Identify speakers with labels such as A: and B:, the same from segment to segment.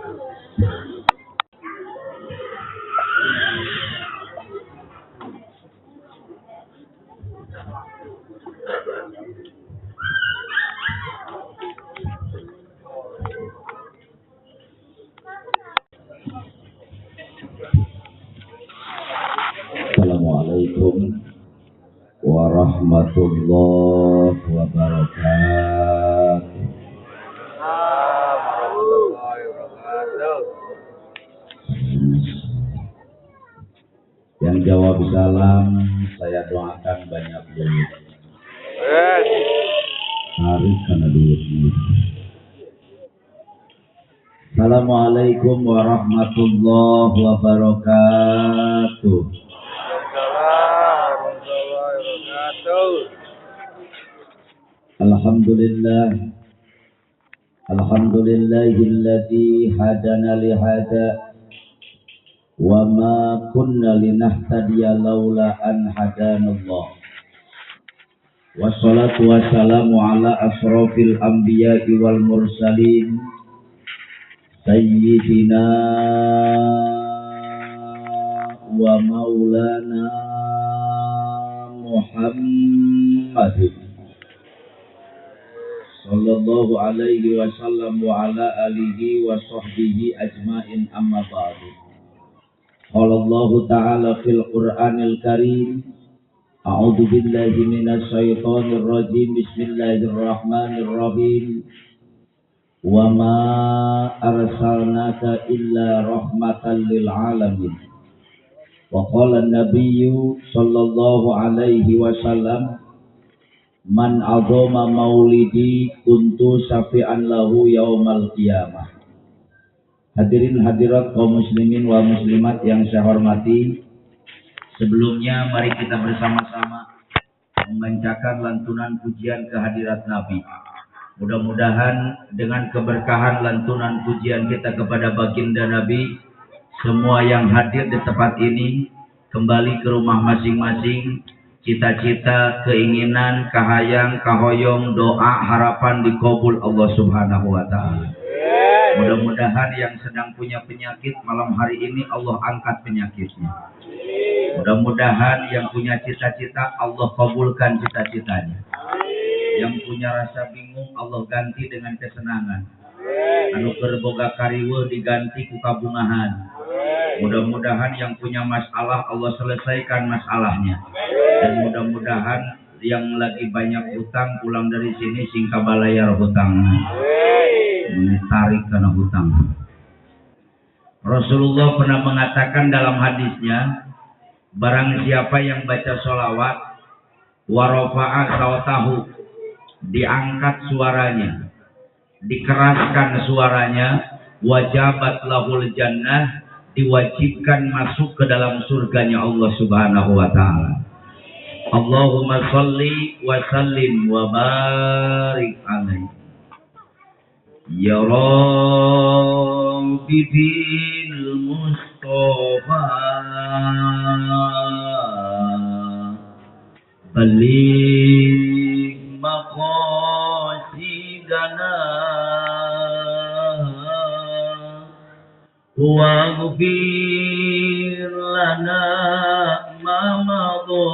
A: Assalamualaikum warahmatullahi wabarakatuh. Yang jawab salam saya doakan banyak duit. Hari karena duit. Assalamualaikum warahmatullahi wabarakatuh. Alhamdulillah. Alhamdulillahilladzi hadana li hada wa ma kunna linahtadiya laula an hadanallah. Wassalatu wassalamu ala asrofil anbiya'i wal mursalin sayyidina wa maulana Muhammadin sallallahu alaihi wasallam wa ala alihi wa sahbihi ajmain, amma ba'du. Qala Allah ta'ala fil Qur'anil Karim, a'udzu billahi minasy syaithanir rajim, bismillahirrahmanirrahim. Wa ma arsalnaka illa rahmatan lil alamin. Wa qala an-nabiyyu sallallahu alaihi wasallam, man azama maulidi kuntu syafi'an lahu yaumal qiyamah. Hadirin hadirat kaum muslimin wal muslimat yang saya hormati, sebelumnya mari kita bersama-sama membacakan lantunan pujian kehadirat Nabi. Mudah-mudahan dengan keberkahan lantunan pujian kita kepada baginda Nabi, semua yang hadir di tempat ini kembali ke rumah masing-masing. Cita-cita, keinginan, kahayang, kahoyong, doa, harapan dikabul Allah Subhanahu wa ta'ala. Mudah-mudahan yang sedang punya penyakit malam hari ini Allah angkat penyakitnya. Mudah-mudahan yang punya cita-cita Allah kabulkan cita-citanya. Yang punya rasa bingung Allah ganti dengan kesenangan. Anu berboga kariweuh diganti ku kabungahan. Mudah-mudahan yang punya masalah Allah selesaikan masalahnya. Dan mudah-mudahan yang lagi banyak hutang pulang dari sini singka balayar hutang. Tarik karena hutang. Rasulullah pernah mengatakan dalam hadisnya, barang siapa yang baca sholawat warafa'a sautahu, diangkat suaranya, dikeraskan suaranya, wajabat lahul jannah, diwajibkan masuk ke dalam surganya Allah Subhanahu wa ta'ala. Allahumma salli wa sallim wa barik alaihi ya Rabbi bil Mustafa baligh maqasidana waghfir lana ma madha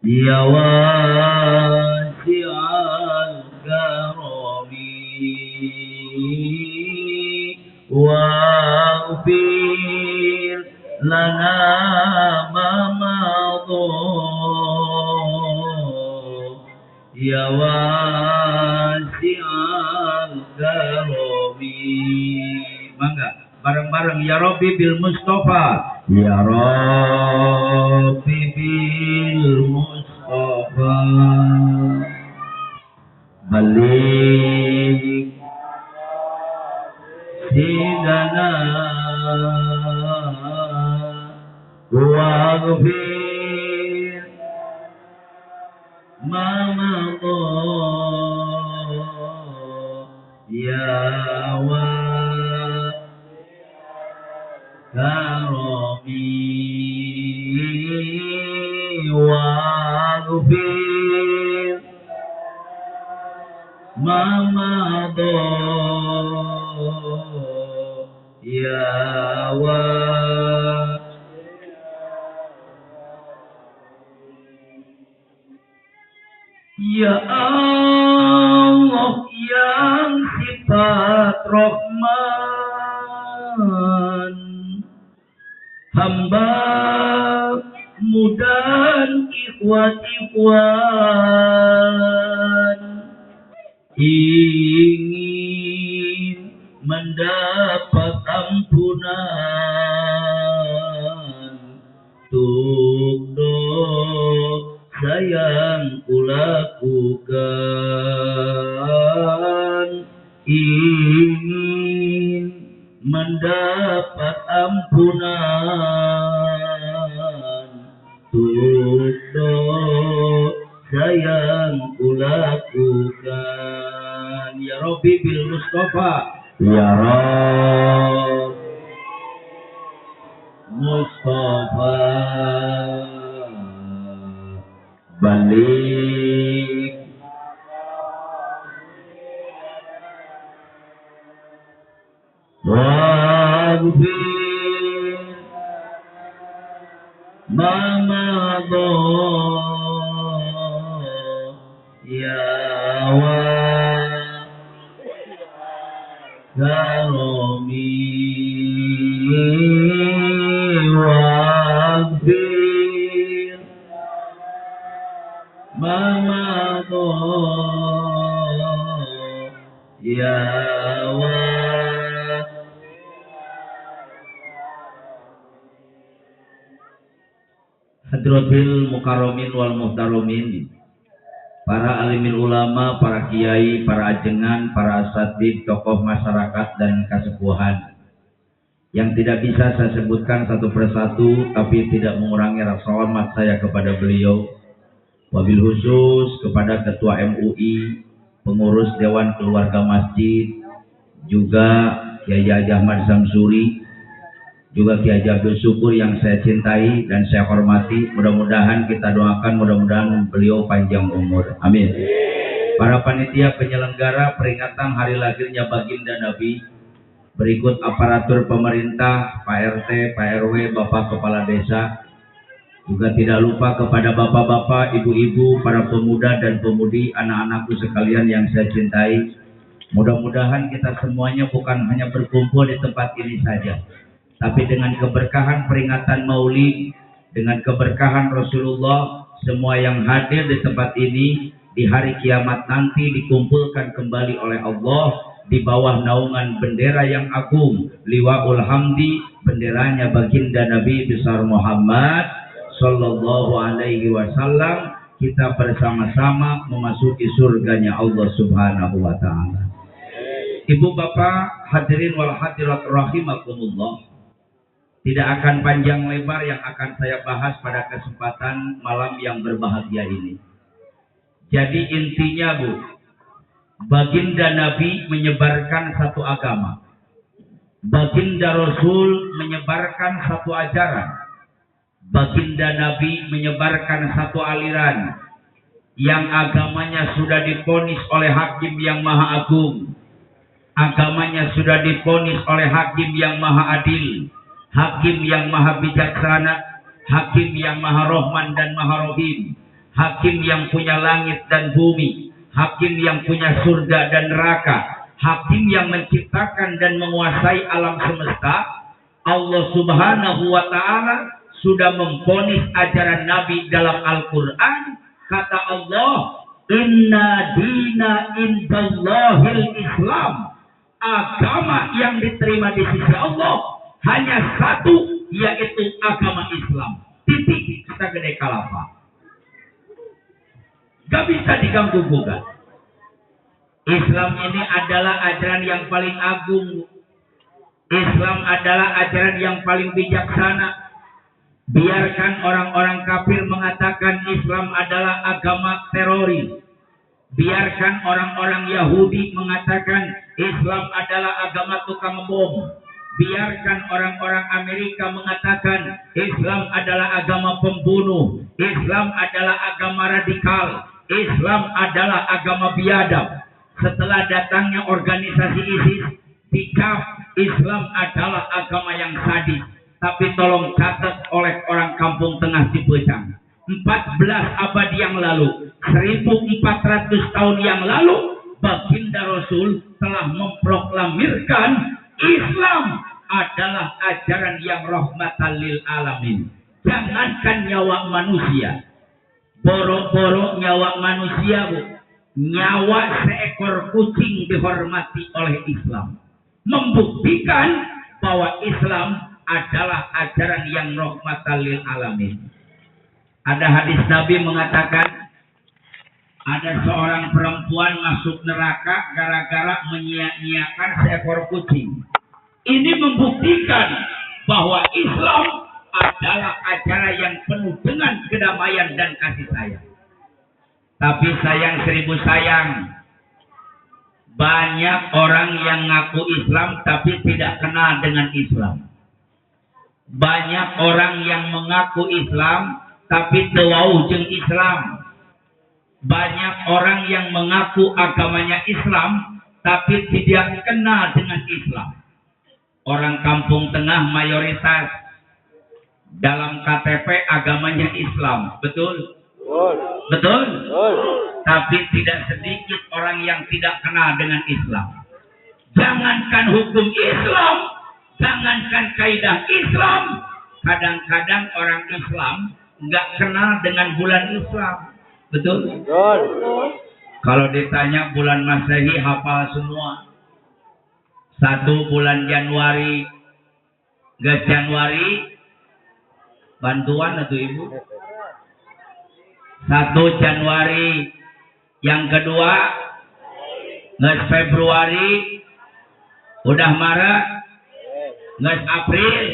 A: ya wasi'al karami waghfir lana ma madha ya wasi'al karami. Mangga bareng-bareng ya Rabbi bil Mustafa, ya Rabbi bil Mustafa balik sidana waghfir ma madha ya wa karami waghfir ma mamado ya wa ya Allah yang sifat Rahman, hamba mudan ikhwan ingin mendapat ampunan untuk dosa yang kulakukan, ingin mendapat ampunan untuk dosa yang kulakukan. Ya Rabbi bil Mustafa, ya Rabb Mustafa balik waghfir ma madha ya wa karami waghfir ma madha ya wa Hadratil Mukarramin wal Muhtaromin, para alimin ulama, para kiai, para ajengan, para asatid, tokoh masyarakat dan kasepuhan yang tidak bisa saya sebutkan satu persatu, tapi tidak mengurangi rasa hormat saya kepada beliau, wabil khusus kepada Ketua MUI, pengurus Dewan Keluarga Masjid, juga Kiai Haji Ahmad Samsuri, juga Kiai Haji Abdul Syukur yang saya cintai dan saya hormati. Mudah-mudahan kita doakan, mudah-mudahan beliau panjang umur, amin. Para panitia penyelenggara peringatan hari lahirnya baginda Nabi, berikut aparatur pemerintah, Pak RT, Pak RW, Bapak Kepala Desa, juga tidak lupa kepada bapak-bapak, ibu-ibu, para pemuda dan pemudi, anak-anakku sekalian yang saya cintai. Mudah-mudahan kita semuanya bukan hanya berkumpul di tempat ini saja, tapi dengan keberkahan peringatan Maulid, dengan keberkahan Rasulullah, semua yang hadir di tempat ini di hari kiamat nanti dikumpulkan kembali oleh Allah di bawah naungan bendera yang agung, Liwaul Hamdi, benderanya baginda Nabi besar Muhammad Sallallahu Alaihi Wasallam. Kita bersama-sama memasuki surganya Allah Subhanahu Wa Taala. Ibu bapak hadirin wal hadirat rahimakumullah, tidak akan panjang lebar yang akan saya bahas pada kesempatan malam yang berbahagia ini. Jadi intinya Bu, baginda Nabi menyebarkan satu agama, baginda Rasul menyebarkan satu ajaran, baginda Nabi menyebarkan satu aliran yang agamanya sudah divonis oleh Hakim yang Maha Agung, agamanya sudah divonis oleh Hakim yang Maha Adil, Hakim yang Maha Bijaksana, Hakim yang Maha Rahman dan Maha Rahim, Hakim yang punya langit dan bumi, Hakim yang punya surga dan neraka, Hakim yang menciptakan dan menguasai alam semesta. Allah Subhanahu Wa Ta'ala sudah memvonis ajaran Nabi dalam Al-Quran. Kata Allah, Inna dina indallahil Islam. Agama yang diterima di sisi Allah hanya satu, yaitu agama Islam. Titik, kita gede kalapa. Gak bisa diganggu gugat. Islam ini adalah ajaran yang paling agung. Islam adalah ajaran yang paling bijaksana. Biarkan orang-orang kafir mengatakan Islam adalah agama teroris. Biarkan orang-orang Yahudi mengatakan Islam adalah agama tukang bom. Biarkan orang-orang Amerika mengatakan Islam adalah agama pembunuh, Islam adalah agama radikal, Islam adalah agama biadab. setelah datangnya organisasi ISIS, sikap Islam adalah agama yang sadis. Tapi tolong catat oleh orang Kampung Tengah Cipecang, 14 abad yang lalu, 1400 tahun yang lalu, Baginda Rasul telah memproklamirkan Islam adalah ajaran yang rahmatan lil alamin. Jangankan nyawa manusia, boro-boro nyawa manusia, Bu, nyawa seekor kucing dihormati oleh Islam. Membuktikan bahwa Islam adalah ajaran yang rahmatan lil alamin. Ada hadis Nabi mengatakan, ada seorang perempuan masuk neraka gara-gara menyia-nyiakan seekor kucing. Ini membuktikan bahwa Islam adalah ajaran yang penuh dengan kedamaian dan kasih sayang. Tapi sayang seribu sayang, banyak orang yang ngaku Islam tapi tidak kenal dengan Islam. Banyak orang yang mengaku Islam tapi teu jeung Islam. Banyak orang yang mengaku agamanya Islam tapi tidak kenal dengan Islam. Orang Kampung Tengah mayoritas dalam KTP agamanya Islam, betul? Betul? Tapi tidak sedikit orang yang tidak kenal dengan Islam. Jangankan hukum Islam, jangankan kaidah Islam, kadang-kadang orang Islam nggak kenal dengan bulan Islam, betul? Kalau ditanya bulan Masehi hafal semua. 1 bulan Januari, gas Januari, bantuan atau ibu? 1 Januari, yang kedua, gas Februari, udah Maret, gas April,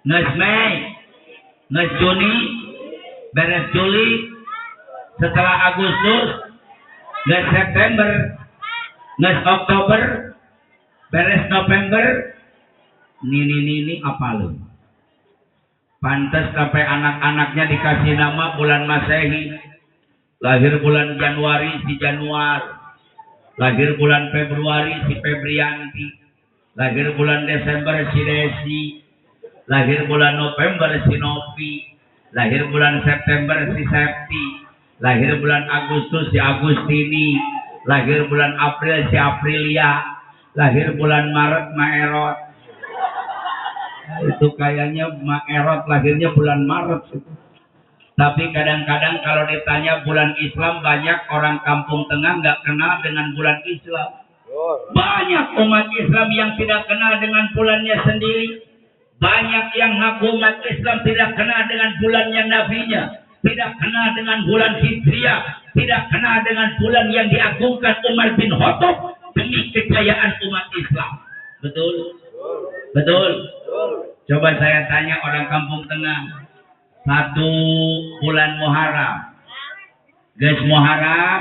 A: gas Mei, gas Juni, beres Juli, setelah Agustus, gas September, gas Oktober, beres November, ini apa lu? Pantes sampai anak-anaknya dikasih nama bulan Masehi. Lahir bulan Januari si Januar, lahir bulan Februari si Febrianti, lahir bulan Desember si Desi, lahir bulan November si Novi, lahir bulan September si Septi, lahir bulan Agustus si Agustini, lahir bulan April si Aprilia, lahir bulan Maret Maerot. Itu kayaknya Maerot lahirnya bulan Maret. Tapi kadang-kadang kalau ditanya bulan Islam, banyak orang Kampung Tengah nggak kenal dengan bulan Islam. Banyak umat Islam yang tidak kenal dengan bulannya sendiri. Banyak yang ngaku umat Islam tidak kenal dengan bulannya nabinya, tidak kenal dengan bulan Hijriah, tidak kenal dengan bulan yang diagungkan Umar bin Khattab demi kejayaan umat Islam. Betul? Betul? Coba saya tanya orang Kampung Tengah, 1 bulan Muharram, guys Muharram,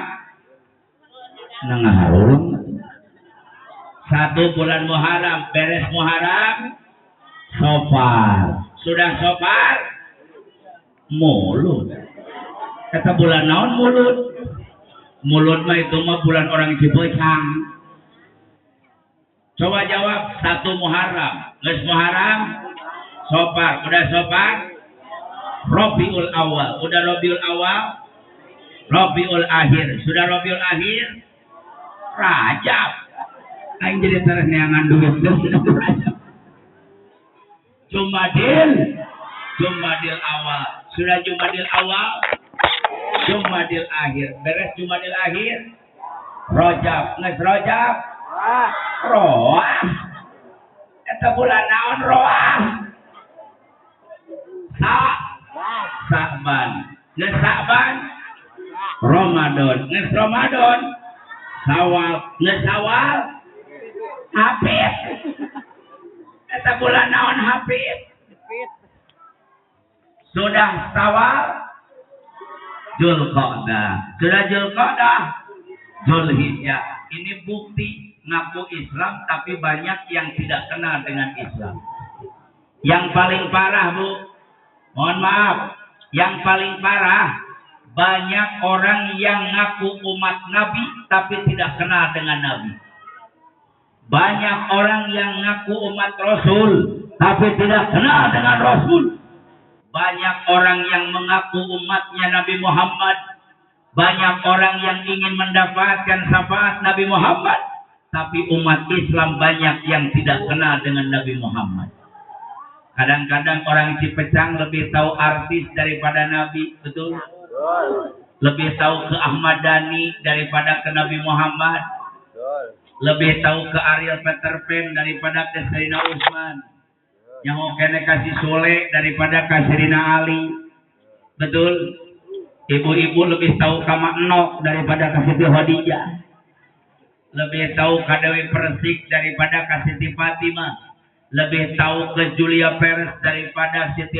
A: nangaharulung. 1 bulan Muharram, beres Muharram, Sofar. Sudah Sofar, mulut. Kata bulan naon mulut? Mulut mah itu mah bulan orang Cipecang. Coba jawab, 1 Muharram, guys Muharram, Sofar. Udah Sofar, Rabiul Awal. Udah Rabiul Awal, Rabiul Akhir. Sudah Rabiul Akhir, Rajab. Aing jadi terus neangan duit. Jumadil Awal. Sudah Jumadil Awal, Jumadil Akhir. Beres Jumadil Akhir, Rajab. Nges Rajab, Roah. Eta bulan naon Roah? Sa'ban. Nges Sa'ban, Ramadan. Nges Ramadan, Sawal. Nges Sawal, Hafid. Eta bulan naon Hafid? Sudah Sawal, Zulqa'dah. Sudah Zulqa'dah, Zulhijjah. Ini bukti ngaku Islam tapi banyak yang tidak kenal dengan Islam. Yang paling parah, Bu, mohon maaf, yang paling parah Banyak orang yang ngaku umat Nabi tapi tidak kenal dengan Nabi. Banyak orang yang ngaku umat Rasul tapi tidak kenal dengan Rasul. Banyak orang yang mengaku umatnya Nabi Muhammad. Banyak orang yang ingin mendapatkan syafaat Nabi Muhammad. Tapi umat Islam banyak yang tidak kenal dengan Nabi Muhammad. Kadang-kadang orang Cipecang lebih tahu artis daripada Nabi. Betul? Lebih tahu ke Ahmad Dhani daripada ke Nabi Muhammad. Lebih tahu ke Ariel Peter Pan daripada ke Sayyidina Utsman. Yang kena kasih Sule daripada ke Sayyidina Ali. Betul? Ibu-ibu lebih tahu ke Mak Nok daripada ke Siti Khadijah. Lebih tahu ke Dewi Persik daripada ke Siti Fatimah. Lebih tahu ke Julia Perez daripada Siti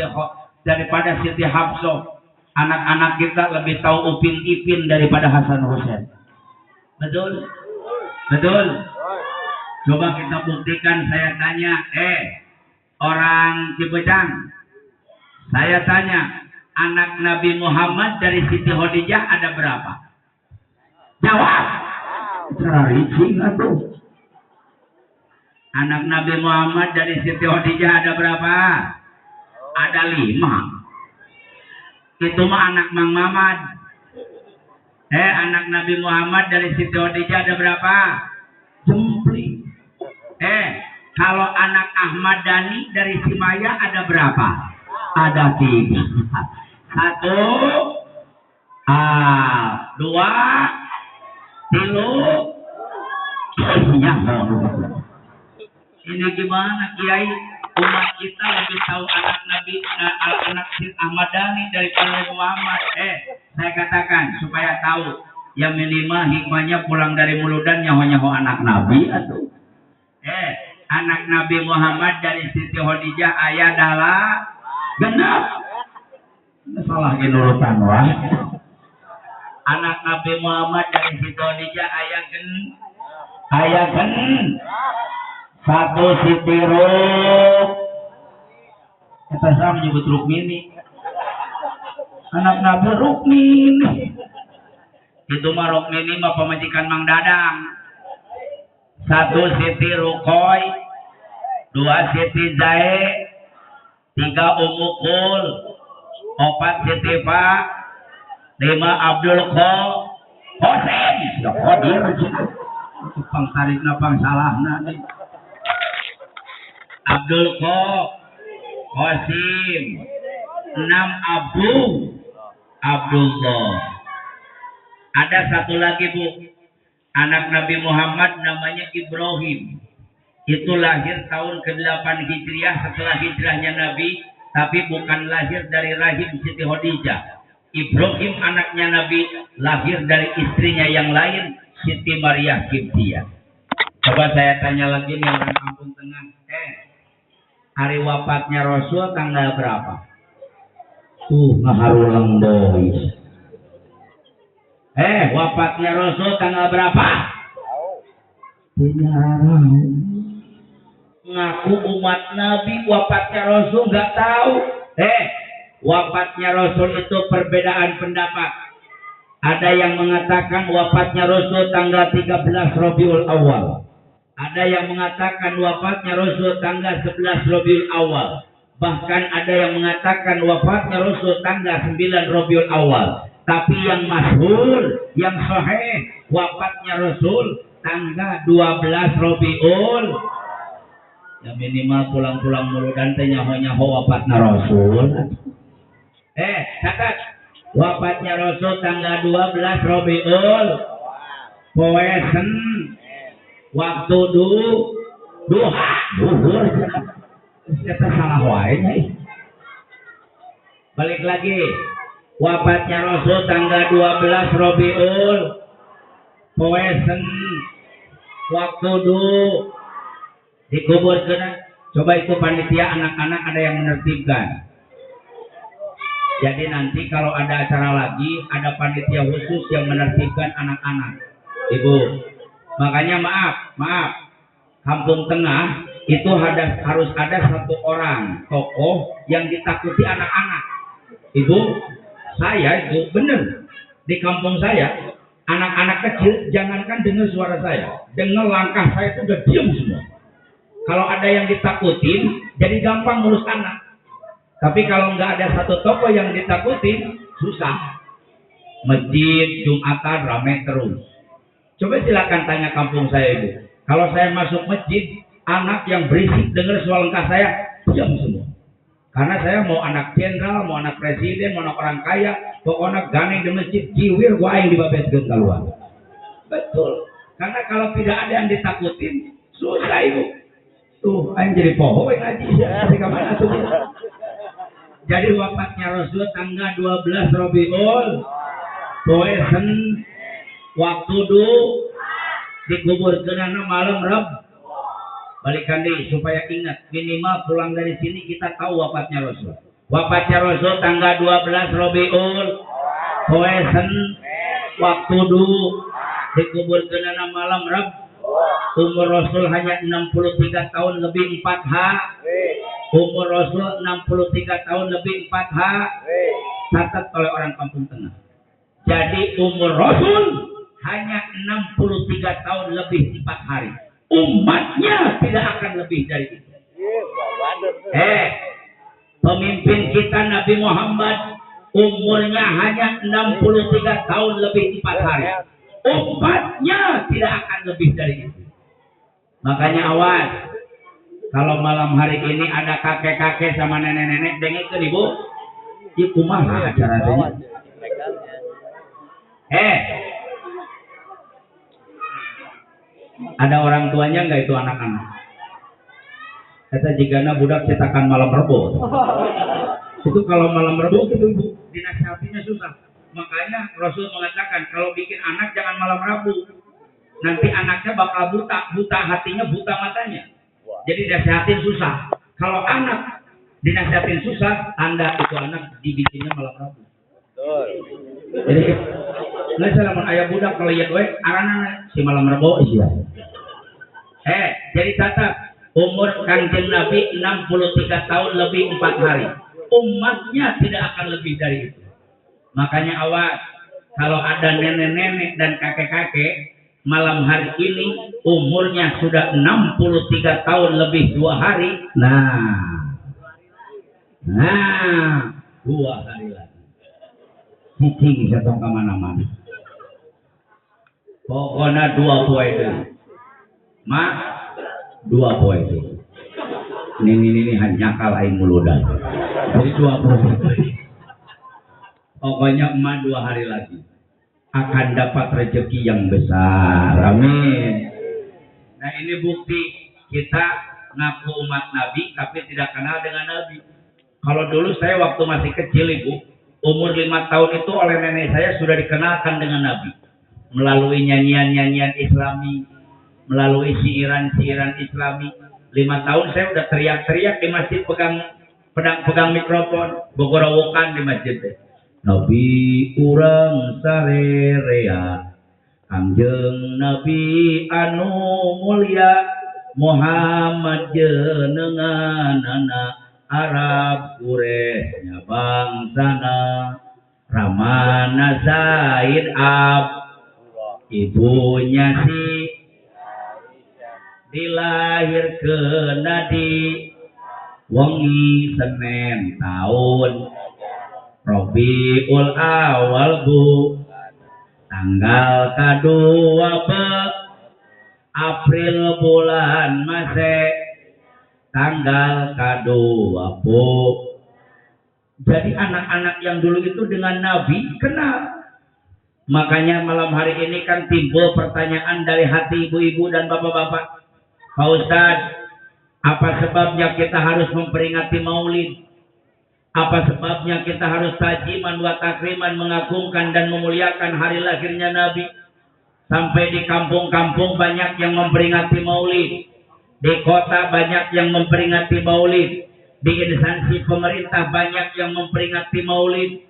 A: Hafsah. Anak-anak kita lebih tahu Upin Ipin daripada Hasan Hussein. Betul? Betul? Coba kita buktikan. Saya tanya, orang Cipecang, saya tanya, anak Nabi Muhammad dari Siti Khadijah ada berapa? Jawab. Ceraricing atuh. Anak Nabi Muhammad dari Siti Khadijah ada berapa? Ada 5. Itu mah anak Mang Mamad. Anak Nabi Muhammad dari Siti Khadijah ada berapa? Jempling. Kalau anak Ahmad Dhani dari Simaya ada berapa? Ada 3. 1, 2, 3. Ini gimana Kiai? Umat kita lebih tahu anak Nabi, anak Ahmad Dhani daripada Nabi Muhammad. Saya katakan supaya tahu, yang minimal hikmahnya pulang dari muludan nyaho-nyaho anak Nabi atau anak Nabi Muhammad dari Siti Khadijah ayah adalah genap. Salah genurutan wah. Anak Nabi Muhammad dari Siti Khadijah ayah gen. 1 Siti Ruk. Kita sama menyebut Rukmini. Anak Nabi Rukmini. Itu mah Rukmini mah pemajikan Mang Dadang. 1 Siti Rukoy. 2 Siti Zae. 3 Ummu Kul. 4 Siti Fa. 5 Abdul Qasim. Ya Qadir. Tukang tarikna pang salahna nih. Abdul Qasim. 6 Abdullah. Ada satu lagi Bu, anak Nabi Muhammad namanya Ibrahim. Itu lahir tahun ke-8 Hijriah setelah hijrahnya Nabi, tapi bukan lahir dari rahim Siti Khadijah. Ibrahim anaknya Nabi lahir dari istrinya yang lain, Siti Maryah Kiptiyah. Coba saya tanya lagi nih orang kampung tengah. Hari wafatnya Rasul tanggal berapa? Ngaharulang boy. Wafatnya Rasul tanggal berapa? Ngaku umat Nabi wafatnya Rasul nggak tahu. Wafatnya Rasul itu perbedaan pendapat. Ada yang mengatakan wafatnya Rasul tanggal 13 Rabiul Awal. Ada yang mengatakan wafatnya Rasul tanggal 11 Rabiul Awal. Bahkan ada yang mengatakan wafatnya Rasul tanggal 9 Rabiul Awal. Tapi yang masyhur, yang sahih, wafatnya Rasul tanggal 12 Rabiul. Ya minimal pulang-pulang muludan teh nyaho-nyaho wafatnya Rasul. Catat. Wafatnya Rasul tanggal 12 Rabiul. Poesen. Waktu duha. Kita salah wae nih. Balik lagi. Wafatnya Rasul tanggal 12 Rabiul. Poesen. Waktu dikuburkan. Coba itu panitia anak-anak ada yang menertibkan. Jadi nanti kalau ada acara lagi, ada panitia khusus yang menertibkan anak-anak. Ibu, makanya maaf, Kampung Tengah itu harus ada satu orang tokoh yang ditakuti anak-anak. Ibu, saya itu benar. di kampung saya, anak-anak kecil jangankan dengar suara saya, dengar langkah saya itu udah diam semua. Kalau ada yang ditakutin, jadi gampang ngurus anak. Tapi kalau nggak ada satu toko yang ditakutin, susah. Masjid Jumatan rame terus. Coba silakan tanya kampung saya itu. Kalau saya masuk masjid, anak yang berisik dengar suara langkah saya, diam semua. Karena saya mau anak jenderal, mau anak presiden, mau anak orang kaya, pokoknya ganeng di masjid, jiwir gua aing dibabetkeun keluar. Betul. Karena kalau tidak ada yang ditakutin, susah ibu. Tuh, aing jadi poho ngaji ya, ke mana tuh? Jadi wafatnya Rasul tanggal 12 Rabiul poe Sen waktu dikuburkeun malam Rab. Balikan deh supaya ingat, minimal pulang dari sini kita tahu wafatnya Rasul. Wafatnya Rasul tanggal 12 Rabiul poe Sen waktu dikuburkeun malam Rab. Umur Rasul hanya 63 tahun lebih 4 H. Umur Rasul 63 tahun lebih 4 H. Catat oleh orang kampung tengah. Jadi umur Rasul hanya 63 tahun lebih 4 hari. Umatnya tidak akan lebih dari itu. Pemimpin kita Nabi Muhammad umurnya hanya 63 tahun lebih 4 hari. Umatnya tidak akan lebih dari itu. Makanya awas, kalau malam hari ini ada kakek-kakek sama nenek-nenek dengikeun ibu, ieu kumaha acaranya? Ada orang tuanya enggak itu anak-anak? Kata jigana budak cetakan malam Rebo. Itu kalau malam Rebo itu ibu, dinasihatinya susah. Makanya Rasul mengatakan kalau bikin anak jangan malam Rabu. Nanti anaknya bakal buta hatinya, buta matanya. Jadi dinasihatin susah. Kalau anak dinasihatin susah, Anda itu anak dibikinnya malam Rabu. Jadi nggak salah ayah budak kalau lihat arana si malam Rabu iya. Jadi catat umur Kanjeng Nabi 63 tahun lebih 4 hari. Umatnya tidak akan lebih dari itu. Makanya awas, kalau ada nenek-nenek dan kakek-kakek malam hari ini umurnya sudah 63 tahun lebih 2 hari. Nah 2 hari lagi cicing bisa tong kemana-mana. Pokoknya 2 poe itu mak 2 poe itu ini hanya kalahin muludan. Jadi 2 poe. Pokoknya emak 2 hari lagi akan dapat rezeki yang besar. Amin. Nah ini bukti kita ngaku umat Nabi tapi tidak kenal dengan Nabi. Kalau dulu saya waktu masih kecil ibu, umur 5 tahun itu oleh nenek saya sudah dikenalkan dengan Nabi. Melalui nyanyian-nyanyian Islami, melalui siiran-siiran Islami. 5 tahun saya udah teriak-teriak di masjid pegang mikrofon, bogorowokan di masjid. Nabi urang sarerea Kangjeng Nabi anu mulia Muhammad jenenganana Arab Quraisy bangsana Ramana Said ibunya si dilahirkeun di wengi Senin tahun Rabiul Awal tanggal kedua April bulan Masih tanggal kedua Jadi anak-anak yang dulu itu dengan Nabi kenal. Makanya malam hari ini kan timbul pertanyaan dari hati ibu-ibu dan bapak-bapak. Pak Ustadz, apa sebabnya kita harus memperingati Maulid? Apa sebabnya kita harus tajiman wa takriman mengagungkan dan memuliakan hari lahirnya Nabi? Sampai di kampung-kampung banyak yang memperingati Maulid. Di kota banyak yang memperingati Maulid. Di instansi pemerintah banyak yang memperingati Maulid.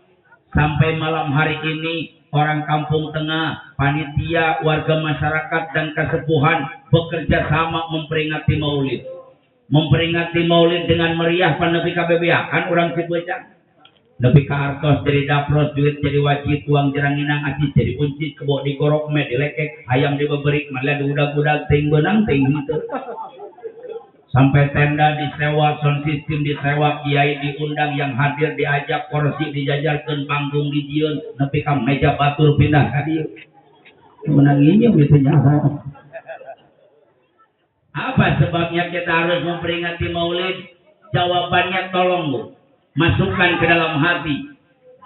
A: Sampai malam hari ini orang kampung tengah, panitia, warga masyarakat dan kesepuhan bekerja sama memperingati Maulid. Memperingati Maulid dengan meriah pandemi KBBA kan orang Cibecang. Nepi ka artos jadi dapros, duit jadi wajib, uang jeranginang asis jadi kunci, kebo digorok me dilekek, ayam dibeberik, malah diudag-udag, ting benang, ting gitu. Sampai tenda disewa, sound system disewa, kiai diundang, yang hadir diajak, kursi dijajarkan, panggung dijieun, nepi ka meja batur pindah ka dieu. Menanginya gitu nyaho. Apa sebabnya kita harus memperingati Maulid? Jawabannya tolong Bu, masukkan ke dalam hati.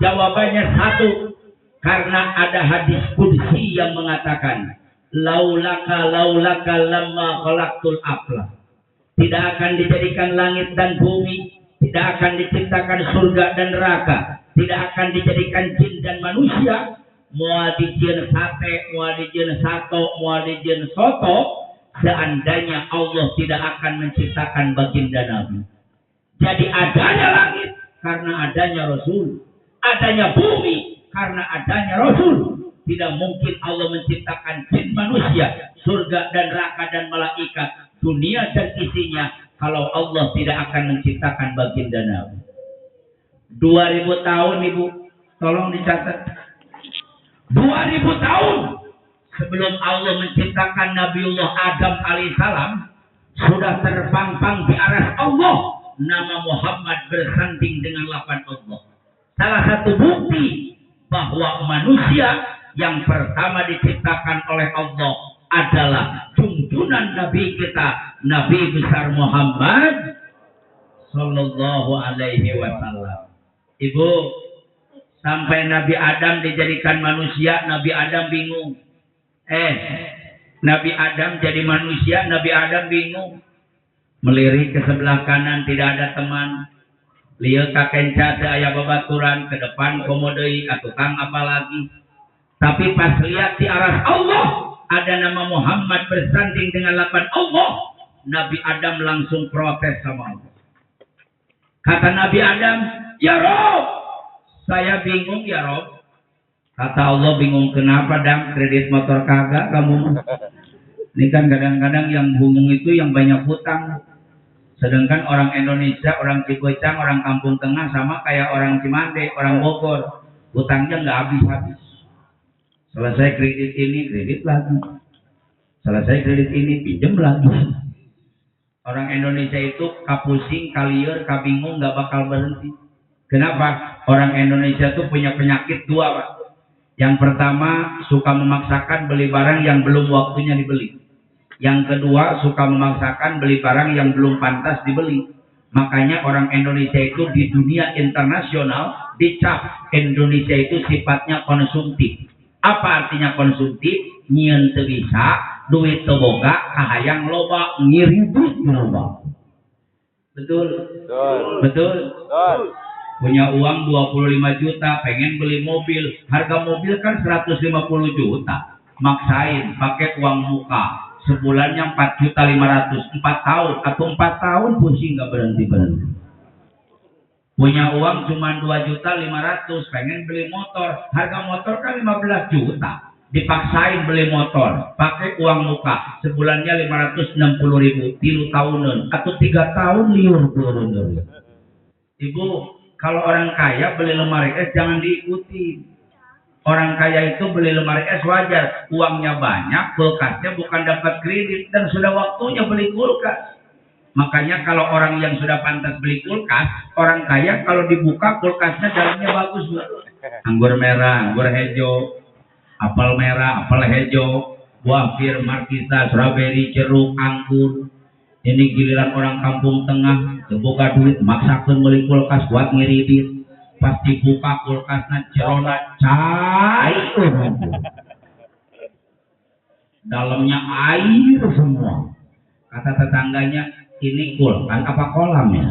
A: Jawabannya satu, karena ada hadis qudsi yang mengatakan, laulaka lamma khalaqtul afla. Tidak akan dijadikan langit dan bumi, tidak akan diciptakan surga dan neraka, tidak akan dijadikan jin dan manusia, moal dijieun sate, moal dijieun sato, moal dijieun soto, seandainya Allah tidak akan menciptakan baginda Nabi. Jadi adanya langit karena adanya Rasul, adanya bumi karena adanya Rasul. Tidak mungkin Allah menciptakan jin manusia, surga dan neraka dan malaikat, dunia dan isinya, kalau Allah tidak akan menciptakan baginda Nabi. 2000 tahun Ibu, tolong dicatat. 2000 tahun sebelum Allah menciptakan Nabiullah Adam alaihissalam, sudah terpampang di aras Allah nama Muhammad bersanding dengan lapan Allah. Salah satu bukti bahwa manusia yang pertama diciptakan oleh Allah adalah junjungan Nabi kita, Nabi besar Muhammad Sallallahu Alaihi Wasallam. Ibu, sampai Nabi Adam dijadikan manusia, Nabi Adam bingung. Nabi Adam jadi manusia, Nabi Adam bingung. Melirik ke sebelah kanan tidak ada teman. Lieu ka kenca teu aya babaturan, ke depan komo deui ka tukang apalagi. Tapi pas lihat di aras Allah ada nama Muhammad bersanding dengan lapan Allah, Nabi Adam langsung protes sama Allah. Kata Nabi Adam, "Ya Rob, saya bingung ya Rob." Kata Allah, "Bingung kenapa Dam? Kredit motor kagak kamu?" Ini kan kadang-kadang yang bingung itu yang banyak hutang. Sedangkan orang Indonesia, orang Cikuecang, orang Kampung Tengah sama kayak orang Cimande, orang Bogor, hutangnya nggak habis-habis. Selesai kredit ini, kredit lagi. Selesai kredit ini, pinjam lagi. Orang Indonesia itu kapusing, kalieur, kabingung, nggak bakal berhenti. Kenapa? Orang Indonesia itu punya penyakit dua, Pak. Yang pertama, suka memaksakan beli barang yang belum waktunya dibeli. Yang kedua, suka memaksakan beli barang yang belum pantas dibeli. Makanya orang Indonesia itu di dunia internasional dicap Indonesia itu sifatnya konsumtif. Apa artinya konsumtif? Nyieun teu bisa, duit teu boga, kahayang loba, ngiri duit loba. Betul? Betul? Punya uang 25 juta, pengen beli mobil. Harga mobil kan 150 juta. Maksain, pakai uang muka. Sebulannya 4.500.000, 4 tahun atau 4 tahun pusing nggak berhenti. Punya uang cuma 2.500.000, pengen beli motor. Harga motor kan 15 juta. Dipaksain beli motor, pakai uang muka. Sebulannya 560.000, 3 tahunan atau 3 tahun liur. Ibu, kalau orang kaya beli lemari es jangan diikuti. Orang kaya itu beli lemari es wajar, uangnya banyak, kulkasnya bukan dapat kredit dan sudah waktunya beli kulkas. Makanya kalau orang yang sudah pantas beli kulkas, orang kaya kalau dibuka kulkasnya dalamnya bagus, Bu. Anggur merah, anggur hejo, apel merah, apel hejo, buah pir, markisa, strawberry, jeruk, anggur. Ini giliran orang Kampung Tengah, buka duit, maksakeun beli kulkas buat ngiridit. Pas dibuka kulkasnya cerona cair, dalamnya air semua. Kata tetangganya, ini kulkas apa kolam ya?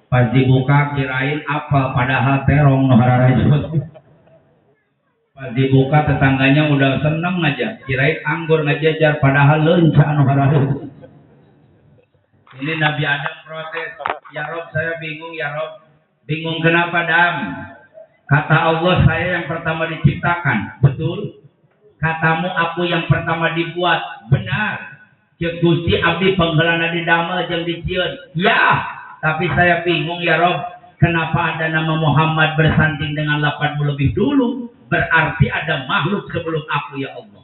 A: Pas dibuka kirain apa, padahal terong nohararajut. Pas dibuka tetangganya udah seneng aja, kirain anggur ngejejar, padahal leunca nohararajut. Ini Nabi Adam protes, "Ya Rob, saya bingung ya Rob." Bingung kenapa Dam? Kata Allah, saya yang pertama diciptakan. Betul? Katamu aku yang pertama dibuat. Benar. Cek Gusti abdi pengheulana di damel jeung dicieun. Ya, tapi saya bingung ya Rob. Kenapa ada nama Muhammad bersanding dengan lapatmu lebih dulu? Berarti ada makhluk sebelum aku ya Allah.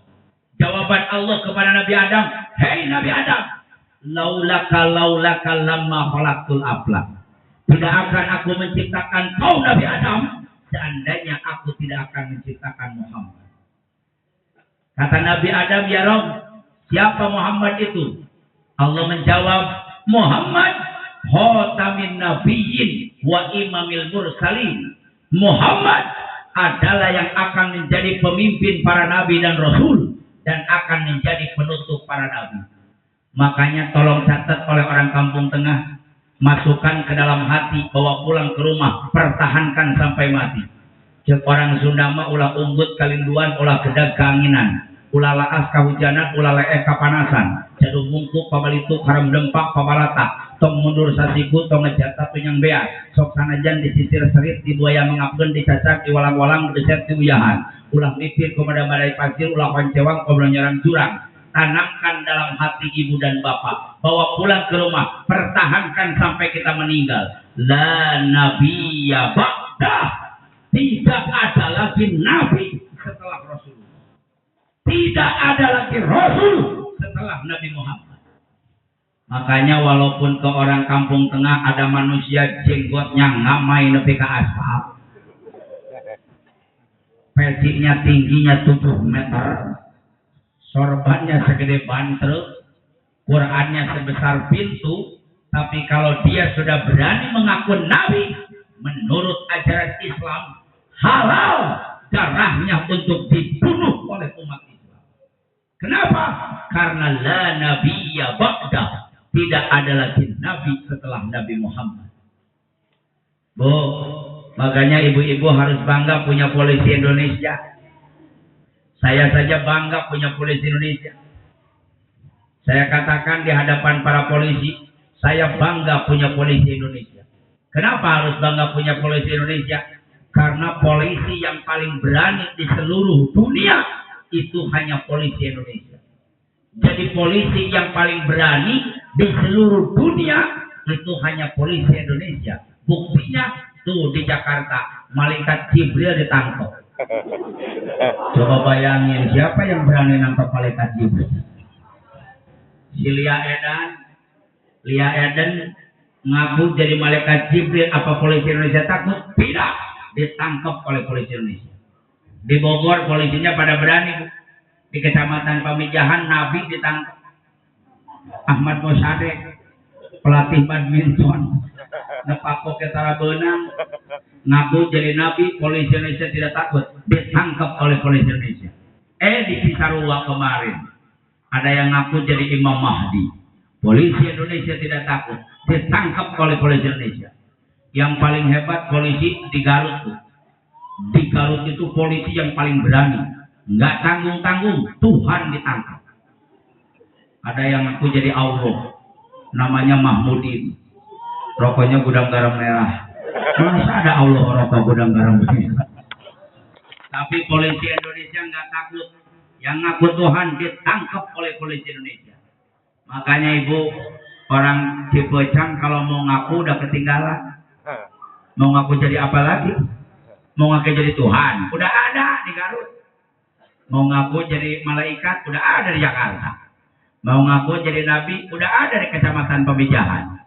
A: Jawaban Allah kepada Nabi Adam, hei Nabi Adam, laulaka lamma khalaqtul aflak. Tidak akan aku menciptakan kau Nabi Adam, seandainya aku tidak akan menciptakan Muhammad. Kata Nabi Adam, ya Rabb, siapa Muhammad itu? Allah menjawab, Muhammad khatamin nabiyyin wa imamil mursalin. Muhammad adalah yang akan menjadi pemimpin para nabi dan rasul dan akan menjadi penutup para nabi. Makanya tolong catat oleh orang kampung tengah, masukkan ke dalam hati, bawa pulang ke rumah, pertahankan sampai mati. Cek orang Sunda mah ulah unggut kalinduan, ulah gedag keanginan, ulah laas kahujanan, ulah leeh kapanasan, jadu bungkuk pabalituk haram dempak pabalata, tong mundur sasiku tong ngejata tunyang bea, sok sanajan disisir serit di buaya mengapkeun dicacak di walang-walang deset di uyahan, ulah mipir kepada badai pasir, ulah pancewang kepada nyerang jurang. Tanamkan dalam hati ibu dan bapak, bawa pulang ke rumah, pertahankan sampai kita meninggal. La nabiyya ba'dah. Tidak ada lagi nabi setelah Rasulullah. Tidak ada lagi Rasul setelah Nabi Muhammad. Makanya walaupun ke orang kampung tengah ada manusia jenggotnya ngamai nepi ke aspal, pecinya tingginya 7 meter, sorbannya segede ban truk, Qurannya sebesar pintu, tapi kalau dia sudah berani mengaku nabi menurut ajaran Islam, halal darahnya untuk dibunuh oleh umat Islam. Kenapa? Karena la nabiyya ba'da. Tidak ada lagi nabi setelah Nabi Muhammad. Bu, makanya ibu-ibu harus bangga punya polisi Indonesia. Saya saja bangga punya polisi Indonesia. Saya katakan di hadapan para polisi, saya bangga punya polisi Indonesia. Kenapa harus bangga punya polisi Indonesia? Karena polisi yang paling berani di seluruh dunia itu hanya polisi Indonesia. Jadi polisi yang paling berani di seluruh dunia itu hanya polisi Indonesia. Buktinya tuh di Jakarta, malaikat Jibril ditangkap. Coba bayangin siapa yang berani nangkap malaikat Jibril? Si Lia Eden ngaku jadi malaikat Jibril. Apa polisi Indonesia takut? Tidak, ditangkap oleh polisi Indonesia. Di Bogor polisinya pada berani, Bu. Di Kecamatan Pamijahan Nabi ditangkap. Ahmad Mosadek, pelatih badminton, nepako ke Tarabenang, ngaku jadi nabi, polisi Indonesia tidak takut, ditangkap oleh polisi Indonesia. Di Cisarua kemarin ada yang ngaku jadi Imam Mahdi, polisi Indonesia tidak takut, ditangkap oleh polisi Indonesia. Yang paling hebat polisi di Garut tuh. Di Garut itu polisi yang paling berani, nggak tanggung-tanggung, Tuhan ditangkap. Ada yang ngaku jadi Allah, namanya Mahmudin, rokoknya gudang garam merah. Masa ada Allah rokok gudang garam merah? Tapi polisi Indonesia nggak takut, yang ngaku Tuhan ditangkap oleh polisi Indonesia. Makanya ibu, orang Cipecang kalau mau ngaku udah ketinggalan. Mau ngaku jadi apa lagi? Mau ngaku jadi Tuhan, udah ada di Garut. Mau ngaku jadi malaikat, udah ada di Jakarta. Mau ngaku jadi nabi, udah ada di Kecamatan Pamijahan.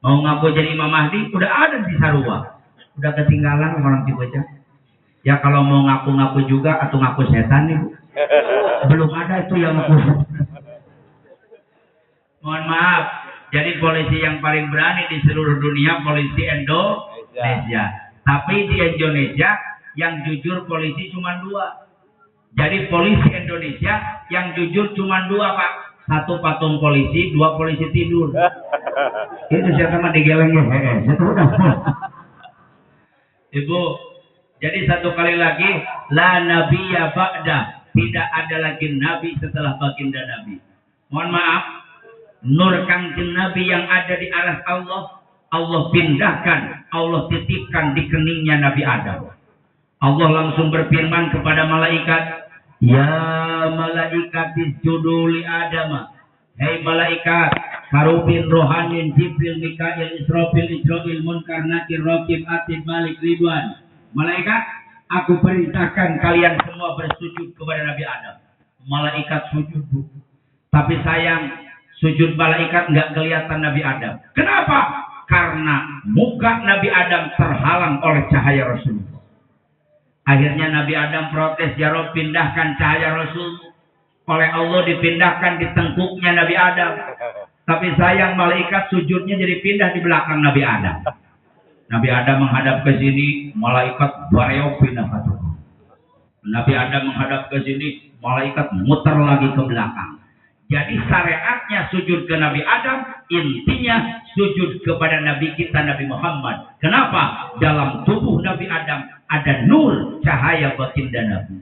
A: Mau ngaku jadi Imam Mahdi, udah ada di Sarua. Udah ketinggalan orang Cipecang. Ya kalau mau ngaku-ngaku juga atau ngaku setan nih, belum ada itu yang ngaku. Mohon maaf, jadi polisi yang paling berani di seluruh dunia polisi Indonesia. Tapi di Indonesia yang jujur polisi cuma 2. Jadi polisi Indonesia yang jujur cuma 2, Pak. 1 patung polisi, 2 polisi tidur. Itu siapa mah digeleng ya? Ibu, jadi satu kali lagi, la nabiyya ba'da. Tidak ada lagi nabi setelah baginda Nabi. Mohon maaf, nur kanjeng Nabi yang ada di aras Allah, Allah pindahkan, Allah titipkan di keningnya Nabi Adam. Allah langsung berfirman kepada malaikat, ya malaikat isjudu li Adam. Hei malaikat, Karubin, Rohanin, Jibril, Mikail, Israfil, Ijrail, Munkar, Nakir, Raqib, Atid, Malik, Ridwan. Malaikat, aku perintahkan kalian semua bersujud kepada Nabi Adam. Malaikat sujud. Tapi sayang, sujud malaikat nggak kelihatan Nabi Adam. Kenapa? Karena muka Nabi Adam terhalang oleh cahaya Rasulullah. Akhirnya Nabi Adam protes, ya Rabb, pindahkan cahaya Rasul. Oleh Allah dipindahkan di tengkuknya Nabi Adam. Tapi sayang, malaikat sujudnya jadi pindah di belakang Nabi Adam. Nabi Adam menghadap ke sini, malaikat bareo pindah ke belakang. Nabi Adam menghadap ke sini, malaikat muter lagi ke belakang. Jadi syariatnya sujud ke Nabi Adam, intinya sujud kepada Nabi kita Nabi Muhammad. Kenapa? Dalam tubuh Nabi Adam ada nur cahaya baginda Nabi.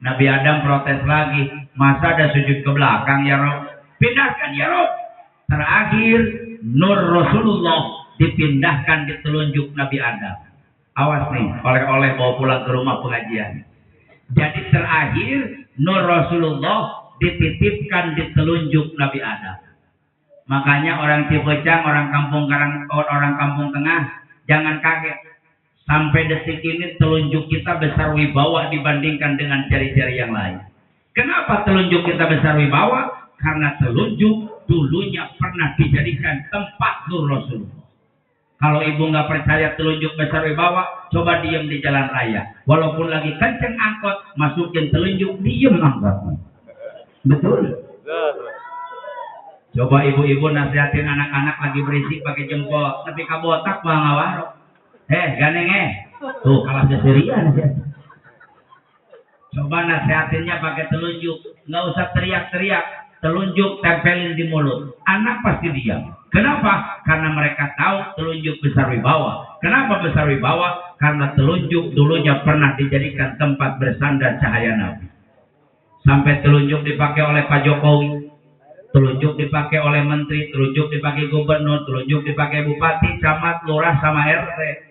A: Nabi Adam protes lagi, masa ada sujud ke belakang ya Rob? Pindahkan ya Rob. Terakhir nur Rasulullah dipindahkan di telunjuk Nabi Adam. Awas nih, oleh-oleh bawa pulang ke rumah pengajian. Jadi terakhir nur Rasulullah dititipkan di telunjuk Nabi Adam. Makanya orang Cipecang, orang kampung tengah, jangan kaget. Sampai detik ini telunjuk kita besar wibawa dibandingkan dengan jari-jari yang lain. Kenapa telunjuk kita besar wibawa? Karena telunjuk dulunya pernah dijadikan tempat nur Rasulullah. Kalau ibu nggak percaya telunjuk besar wibawa, coba diem di jalan raya. Walaupun lagi kenceng angkot, masukin telunjuk, diem angkotnya. Betul. Coba ibu-ibu nasihatin anak-anak lagi berisik pakai jempol, tapi kabotak bang awaro. Ganeng tuh kalah keserian. Coba nasihatinnya pakai telunjuk, nggak usah teriak-teriak, telunjuk tempelin di mulut, anak pasti diam. Kenapa? Karena mereka tahu telunjuk besar wibawa. Kenapa besar wibawa? Karena telunjuk dulunya pernah dijadikan tempat bersandar cahaya Nabi. Sampai telunjuk dipakai oleh Pak Jokowi, telunjuk dipakai oleh menteri, telunjuk dipakai gubernur, telunjuk dipakai bupati, camat, lurah, sama RT.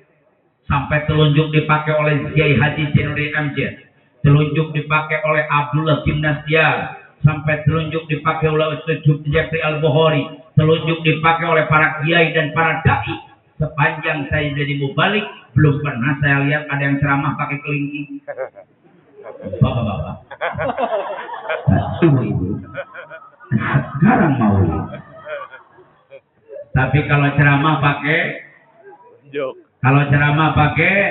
A: Sampai telunjuk dipakai oleh Kiai Haji Cenuri MJ, telunjuk dipakai oleh Abdullah Gimnastiar, sampai telunjuk dipakai oleh Ustaz Jeffrey Al-Bukhari, telunjuk dipakai oleh para kiai dan para dai. Sepanjang saya jadi mubalik, belum pernah saya lihat ada yang ceramah pakai kelingking. Bapak-bapak, ibu-ibu, sekarang mau. Tapi kalau ceramah pakai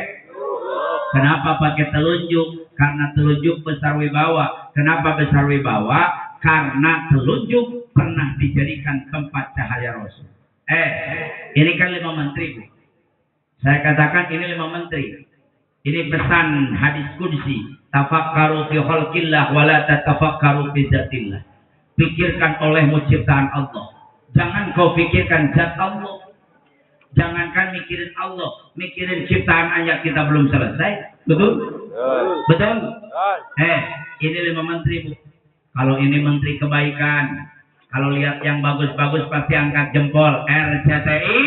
A: kenapa pakai telunjuk? Karena telunjuk besar wibawa. Kenapa besar wibawa? Karena telunjuk pernah dijadikan tempat cahaya Rasul. Ini kan 5 menteri, Bu. Saya katakan ini 5 menteri. Ini pesan hadis qudsi. Tafakkaru fi khalqillah wa la tatafakkaru fi zatillah. Pikirkan olehmu ciptaan Allah. Jangan kau pikirkan zat Allah. Jangankan mikirin Allah, mikirin ciptaan aja kita belum selesai. Betul? Betul? Ini 5 menteri, Bu. Kalau ini menteri kebaikan, kalau lihat yang bagus-bagus pasti angkat jempol. RCTI.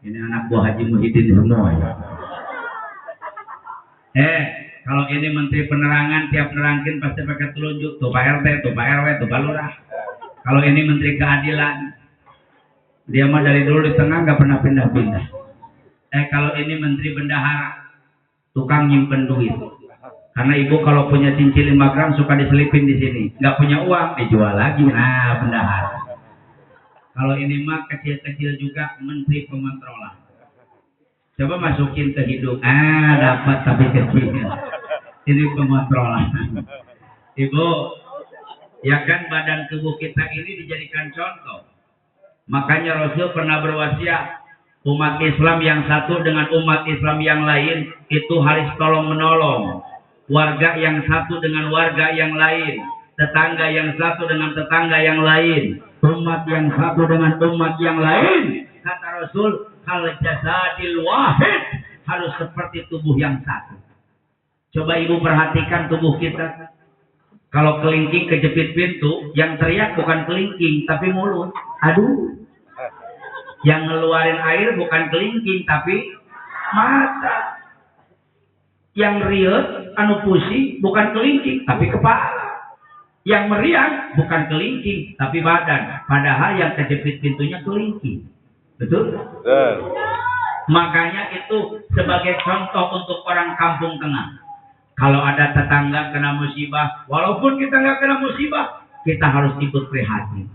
A: Ini anak buah Haji Muhyiddin semua ya. Kalau ini menteri penerangan, tiap nerangkin pasti pakai telunjuk. Tuh Pak RT, tuh Pak RW, tuh Pak Lurah. Kalau ini menteri keadilan, dia mah dari dulu di tengah nggak pernah pindah-pindah. Kalau ini menteri bendahara, tukang nyimpen duit. Karena ibu kalau punya cincin 5 gram suka diselipin di sini. Nggak punya uang, dijual lagi. Nah, bendahara. Kalau ini mah kecil-kecil juga, menteri pemontrolan. Coba masukin ke hidung. Dapat tapi kecil. Ini pemontrolan. Ibu, ya kan badan tubuh kita ini dijadikan contoh. Makanya Rasul pernah berwasiat, umat Islam yang satu dengan umat Islam yang lain itu harus tolong menolong. Warga yang satu dengan warga yang lain, tetangga yang satu dengan tetangga yang lain, umat yang satu dengan umat yang lain. Kata Rasul, hal jasadil wahid, harus seperti tubuh yang satu. Coba ibu perhatikan tubuh kita. Kalau kelingking kejepit pintu, yang teriak bukan kelingking tapi mulut. Aduh. Yang ngeluarin air bukan kelingking tapi mata. Yang riut anu pusing bukan kelingking tapi kepala. Yang meriang bukan kelingking, tapi badan. Padahal yang kejepit pintunya kelingking. Betul? Makanya itu sebagai contoh untuk orang kampung tengah. Kalau ada tetangga kena musibah, walaupun kita nggak kena musibah, kita harus ikut prihatin.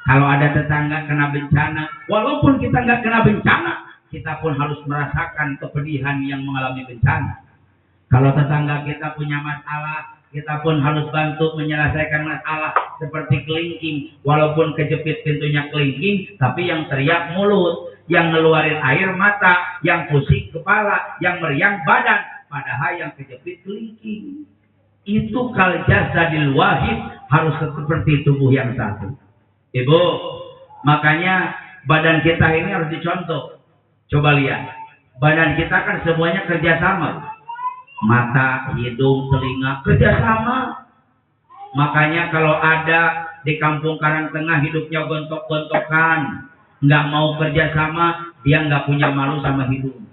A: Kalau ada tetangga kena bencana, walaupun kita nggak kena bencana, kita pun harus merasakan kepedihan yang mengalami bencana. Kalau tetangga kita punya masalah, kita pun harus bantu menyelesaikan masalah seperti kelingking. Walaupun kejepit pintunya kelingking, tapi yang teriak mulut, yang ngeluarin air mata, yang pusing kepala, yang meriang badan. Padahal yang kejepit kelingking. Itu kal jasadil wahid, harus seperti tubuh yang satu. Ibu, makanya badan kita ini harus dicontoh. Coba lihat, badan kita kan semuanya kerjasama. Mata, hidung, telinga kerjasama. Makanya kalau ada di kampung Karangtengah hidupnya gontok-gontokan, nggak mau kerjasama, dia nggak punya malu sama hidung,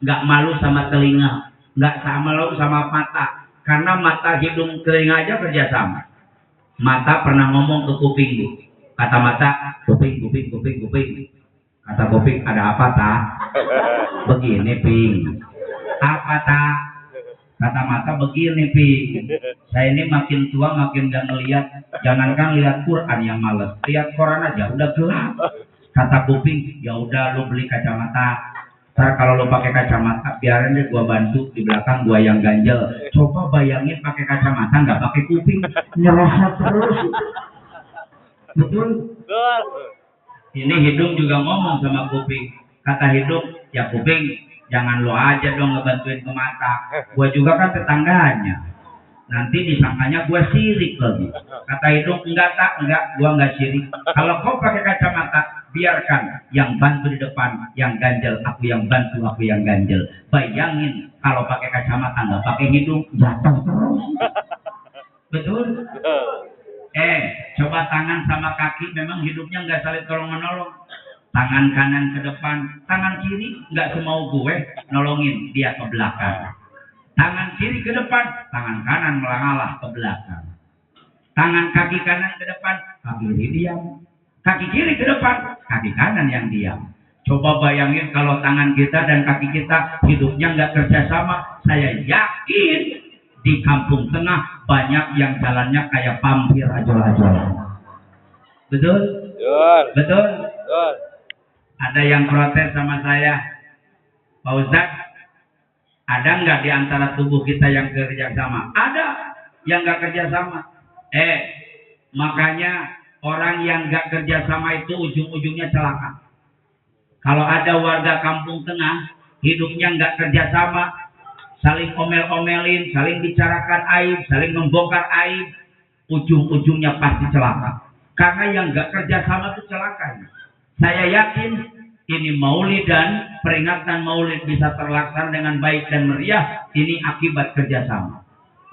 A: nggak malu sama telinga, nggak malu sama mata. Karena mata, hidung, telinga aja kerjasama. Mata pernah ngomong ke kuping, Bu. Kata mata, kuping. Kata kuping, ada apa tak? Begini, Ping. Apa tak? Kata mata, begini, Ping. Saya ini makin tua makin gak ngeliat. Jangankan lihat Quran yang males, lihat Quran aja udah gelap. Kata kuping, ya udah lu beli kacamata. Ntar kalau lu pakai kacamata, biarin deh gua bantu di belakang, gua yang ganjel. Coba bayangin pakai kacamata nggak pakai kuping, nyerosot terus. Betul? Ini hidung juga ngomong sama kuping. Kata hidung, ya kuping, jangan lo aja dong ngebantuin ke mata. Gua juga kan tetangganya. Nanti disangkanya gua sirik lagi. Kata hidung, enggak, gua enggak sirik. Kalau kau pakai kacamata, biarkan yang bantu di depan, yang ganjel, aku yang bantu, aku yang ganjel. Bayangin kalau pakai kacamata nggak pakai hidung, jatuh terus. Betul? Coba tangan sama kaki, memang hidupnya nggak saling tolong menolong. Tangan kanan ke depan, tangan kiri nggak semau gue nolongin dia ke belakang. Tangan kiri ke depan, tangan kanan melangalah ke belakang. Tangan kaki kanan ke depan, kaki kiri diam. Kaki kiri ke depan, kaki kanan yang diam. Coba bayangin kalau tangan kita dan kaki kita hidupnya nggak kerjasama, saya yakin di kampung tengah banyak yang jalannya kayak pampir ajol-ajol. Betul? Betul? Ada yang protes sama saya, Pak Ustadz, ada nggak di antara tubuh kita yang kerjasama? Ada yang nggak kerjasama. Makanya orang yang nggak kerjasama itu ujung-ujungnya celaka. Kalau ada warga kampung tengah hidupnya nggak kerjasama, saling omel-omelin, saling bicarakan aib, saling membongkar aib, ujung-ujungnya pasti celaka. Karena yang nggak kerjasama itu celaka. Saya yakin ini maulid dan peringatan maulid bisa terlaksana dengan baik dan meriah, ini akibat kerjasama.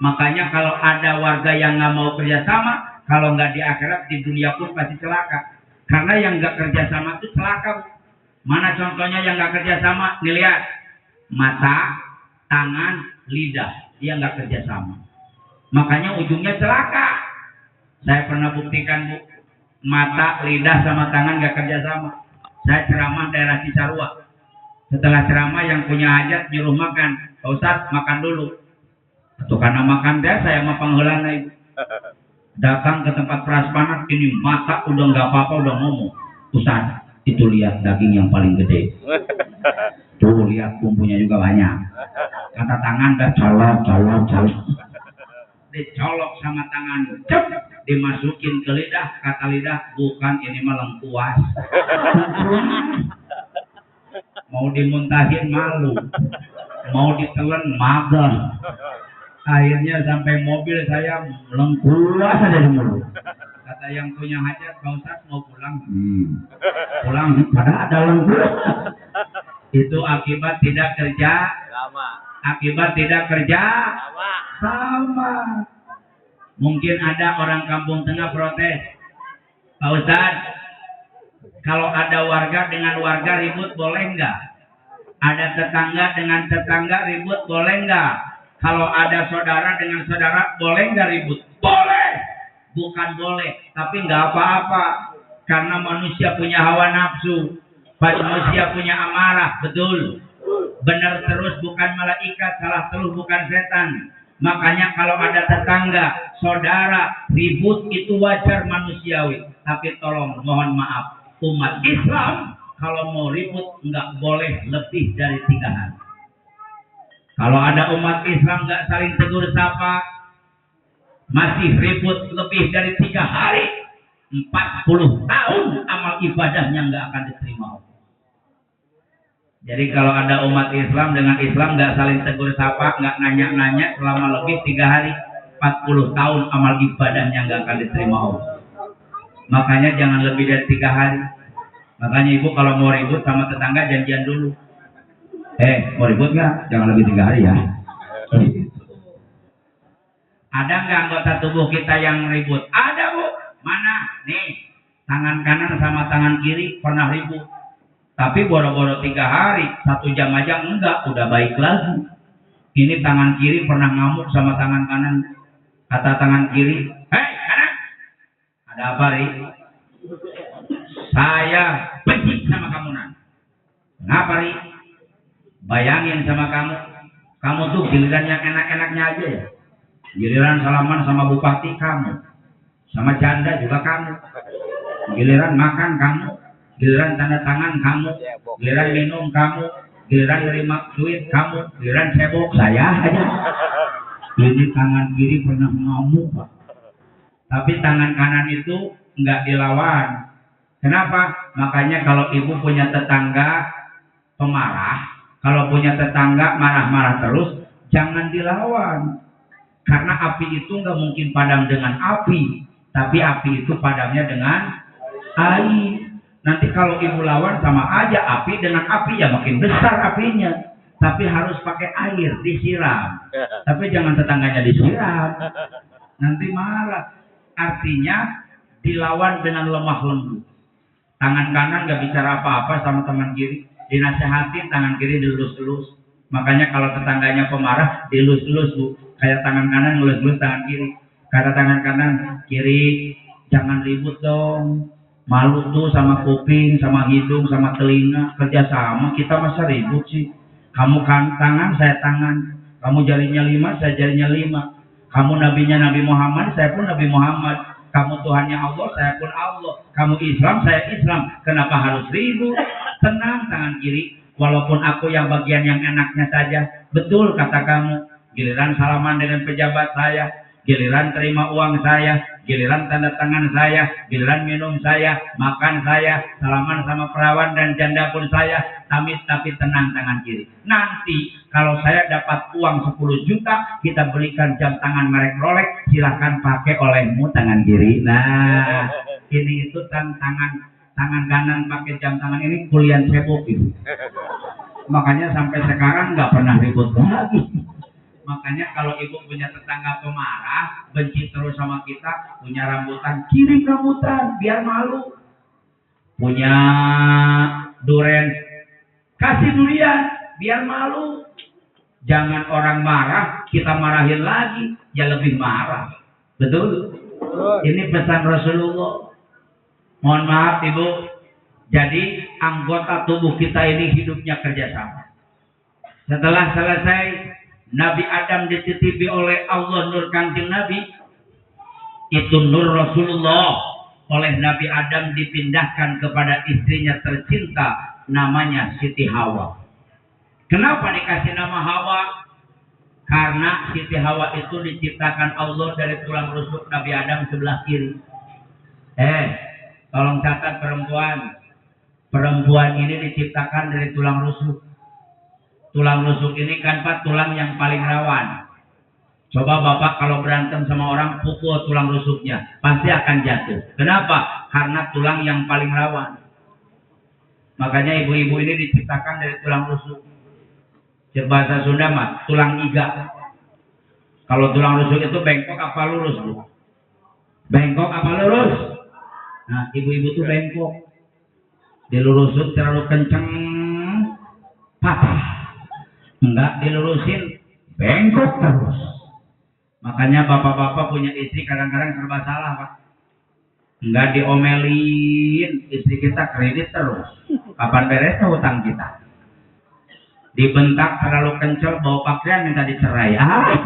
A: Makanya kalau ada warga yang nggak mau kerjasama, kalau nggak di akhirat, di dunia pun pasti celaka. Karena yang nggak kerjasama itu celaka. Mana contohnya yang nggak kerjasama? Nih lihat, mata, tangan, lidah, dia nggak kerjasama. Makanya ujungnya celaka. Saya pernah buktikan, Bu, mata, lidah, sama tangan nggak kerjasama. Saya ceramah daerah Cisarua. Setelah ceramah yang punya hajat nyuruh makan. Pak Ustadz, makan dulu. Atau karena makan saya sama pengheulana itu. Datang ke tempat prasmanan, ini mata udah nggak apa-apa, udah ngomong. Ustadz, itu lihat daging yang paling gede. Tuh lihat bumbunya juga banyak. Kata tangan dah colok. Dicolok sama tangan, cep, dimasukin ke lidah. Kata lidah, bukan, ini mah lengkuas. Mau dimuntahin malu, mau ditelan mager. Akhirnya sampai mobil saya lengkuas aja di mulut. Kata yang punya hajat, Pak Ustadz mau pulang. Pulang, padahal ada lengkuas. Itu akibat tidak kerja sama. Akibat tidak kerja sama. Mungkin ada orang kampung tengah protes, Pak Ustadz, kalau ada warga dengan warga ribut boleh nggak? Ada tetangga dengan tetangga ribut boleh nggak? Kalau ada saudara dengan saudara boleh nggak ribut? Boleh. bukan boleh, tapi nggak apa-apa. Karena manusia punya hawa nafsu, manusia punya amarah, betul. Benar terus bukan malaikat, salah terus bukan setan. Makanya kalau ada tetangga, saudara, ribut itu wajar manusiawi. Tapi tolong, mohon maaf, umat Islam kalau mau ribut nggak boleh lebih dari 3 hari. Kalau ada umat Islam nggak saling tegur sapa, masih ribut lebih dari 3 hari, 40 tahun amal ibadahnya nggak akan diterima. Jadi kalau ada umat Islam dengan Islam nggak saling tegur sapa, nggak nanya-nanya selama lebih 3 hari, 40 tahun amal ibadahnya nggak akan diterima Allah. Makanya jangan lebih dari 3 hari. Makanya ibu kalau mau ribut sama tetangga janjian dulu. Mau ribut nggak? Jangan lebih 3 hari ya. Ada nggak anggota tubuh kita yang ribut? Ada bu. Mana? Nih, tangan kanan sama tangan kiri pernah ribut. Tapi boro-boro 3 hari, 1 jam aja enggak, udah baik lagi. Ini tangan kiri pernah ngamuk sama tangan kanan. Kata tangan kiri, hei kanan, ada apa Ri? Saya benci sama kamu Nan. Kenapa Ri? Bayangin sama kamu tuh giliran yang enak-enaknya aja ya. Giliran salaman sama bupati kamu, sama janda juga kamu. Giliran makan kamu, giliran tanda tangan kamu, giliran minum kamu, giliran terima duit kamu, giliran cebok saya aja. Ini tangan kiri pernah ngamuk Pak. Tapi tangan kanan itu nggak dilawan. Kenapa? Makanya kalau ibu punya tetangga pemarah, kalau punya tetangga marah-marah terus, jangan dilawan. Karena api itu nggak mungkin padam dengan api, tapi api itu padamnya dengan air. Nanti kalau ibu lawan sama aja api dengan api ya makin besar apinya. Tapi harus pakai air, disiram. Tapi jangan tetangganya disiram. Nanti marah. Artinya dilawan dengan lemah lembut. Tangan kanan nggak bicara apa-apa sama tangan kiri. Dinasehatin tangan kiri dilus-lus. Makanya kalau tetangganya pemarah dilus-lus bu. Kayak tangan kanan ngelus-lus tangan kiri. Kata tangan kanan, kiri jangan ribut dong. Malu tuh sama kuping, sama hidung, sama telinga. Kerjasama kita masa ribut sih. Kamu kan tangan, saya tangan. Kamu jarinya 5, saya jarinya 5. Kamu nabinya Nabi Muhammad, saya pun Nabi Muhammad. Kamu Tuhannya Allah, saya pun Allah. Kamu Islam, saya Islam. Kenapa harus ribut? Tenang tangan kiri. Walaupun aku yang bagian yang enaknya saja. Betul kata kamu. Giliran salaman dengan pejabat saya, giliran terima uang saya, giliran tanda tangan saya, giliran minum saya, makan saya, salaman sama perawan dan janda pun saya, tapi tenang tangan kiri. Nanti kalau saya dapat uang 10 juta, kita belikan jam tangan merek Rolex, silahkan pakai olehmu tangan kiri. Nah, ini itu tangan kanan pakai jam tangan ini kuliah cebok itu. Makanya sampai sekarang nggak pernah ribut lagi. Makanya kalau ibu punya tetangga pemarah, benci terus sama kita, punya rambutan, kirim rambutan, biar malu. Punya duren, kasih durian, biar malu. Jangan orang marah, kita marahin lagi, ya lebih marah. Betul? Ini pesan Rasulullah. Mohon maaf ibu, jadi anggota tubuh kita ini hidupnya kerjasama. Setelah selesai, Nabi Adam dititipi oleh Allah nur Kanjeng Nabi. Itu nur Rasulullah oleh Nabi Adam dipindahkan kepada istrinya tercinta namanya Siti Hawa. Kenapa dikasih nama Hawa? Karena Siti Hawa itu diciptakan Allah dari tulang rusuk Nabi Adam sebelah kiri. Tolong catat perempuan. Perempuan ini diciptakan dari tulang rusuk. Tulang rusuk ini kan Pak tulang yang paling rawan. Coba Bapak kalau berantem sama orang pukul tulang rusuknya, pasti akan jatuh. Kenapa? Karena tulang yang paling rawan. Makanya ibu-ibu ini diciptakan dari tulang rusuk. Bahasa Sunda mah tulang iga. Kalau tulang rusuk itu bengkok apa lurus bu? Bengkok apa lurus? Nah ibu-ibu tuh bengkok. Dilurusut terlalu kenceng, patah. Enggak dilurusin, bengkok terus.
B: Makanya bapak-bapak punya istri kadang-kadang serba salah, Pak. Enggak diomelin, istri kita kredit terus. Kapan beresnya hutang kita? Dibentak terlalu kencel, bawa pakaian minta dicerai.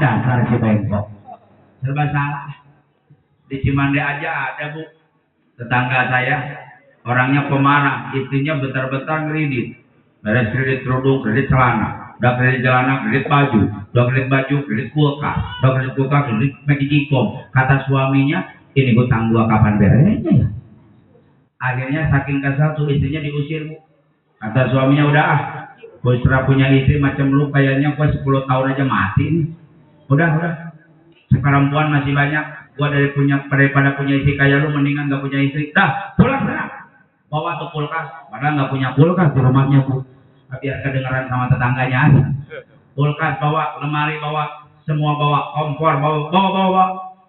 B: Dasar si bengkok. Serba salah. Di Cimande aja ada, Bu. Tetangga saya, orangnya pemarah, istrinya bentar-bentar kredit. Beres kredit kerudung, kredit celana. Udah kredit celana, kredit baju. Udah kredit baju, kredit kulkas. Udah kredit kulkas, kredit Magicom. Kata suaminya, ini hutang gua kapan beresnya ya? Akhirnya saking kesal tuh istrinya diusir, Bu. Kata suaminya, udah gua setelah punya istri macam lu kayaknya gua 10 tahun aja mati nih. Udah. Sekarang masih banyak. Gua daripada punya istri kayak lu mendingan gak punya istri. Dah, pulang sana. Bawa tuh kulkas. Padahal gak punya kulkas di rumahnya, Bu. Biar kedengaran sama tetangganya aja. Kulkas bawa, lemari bawa, semua bawa, kompor bawa.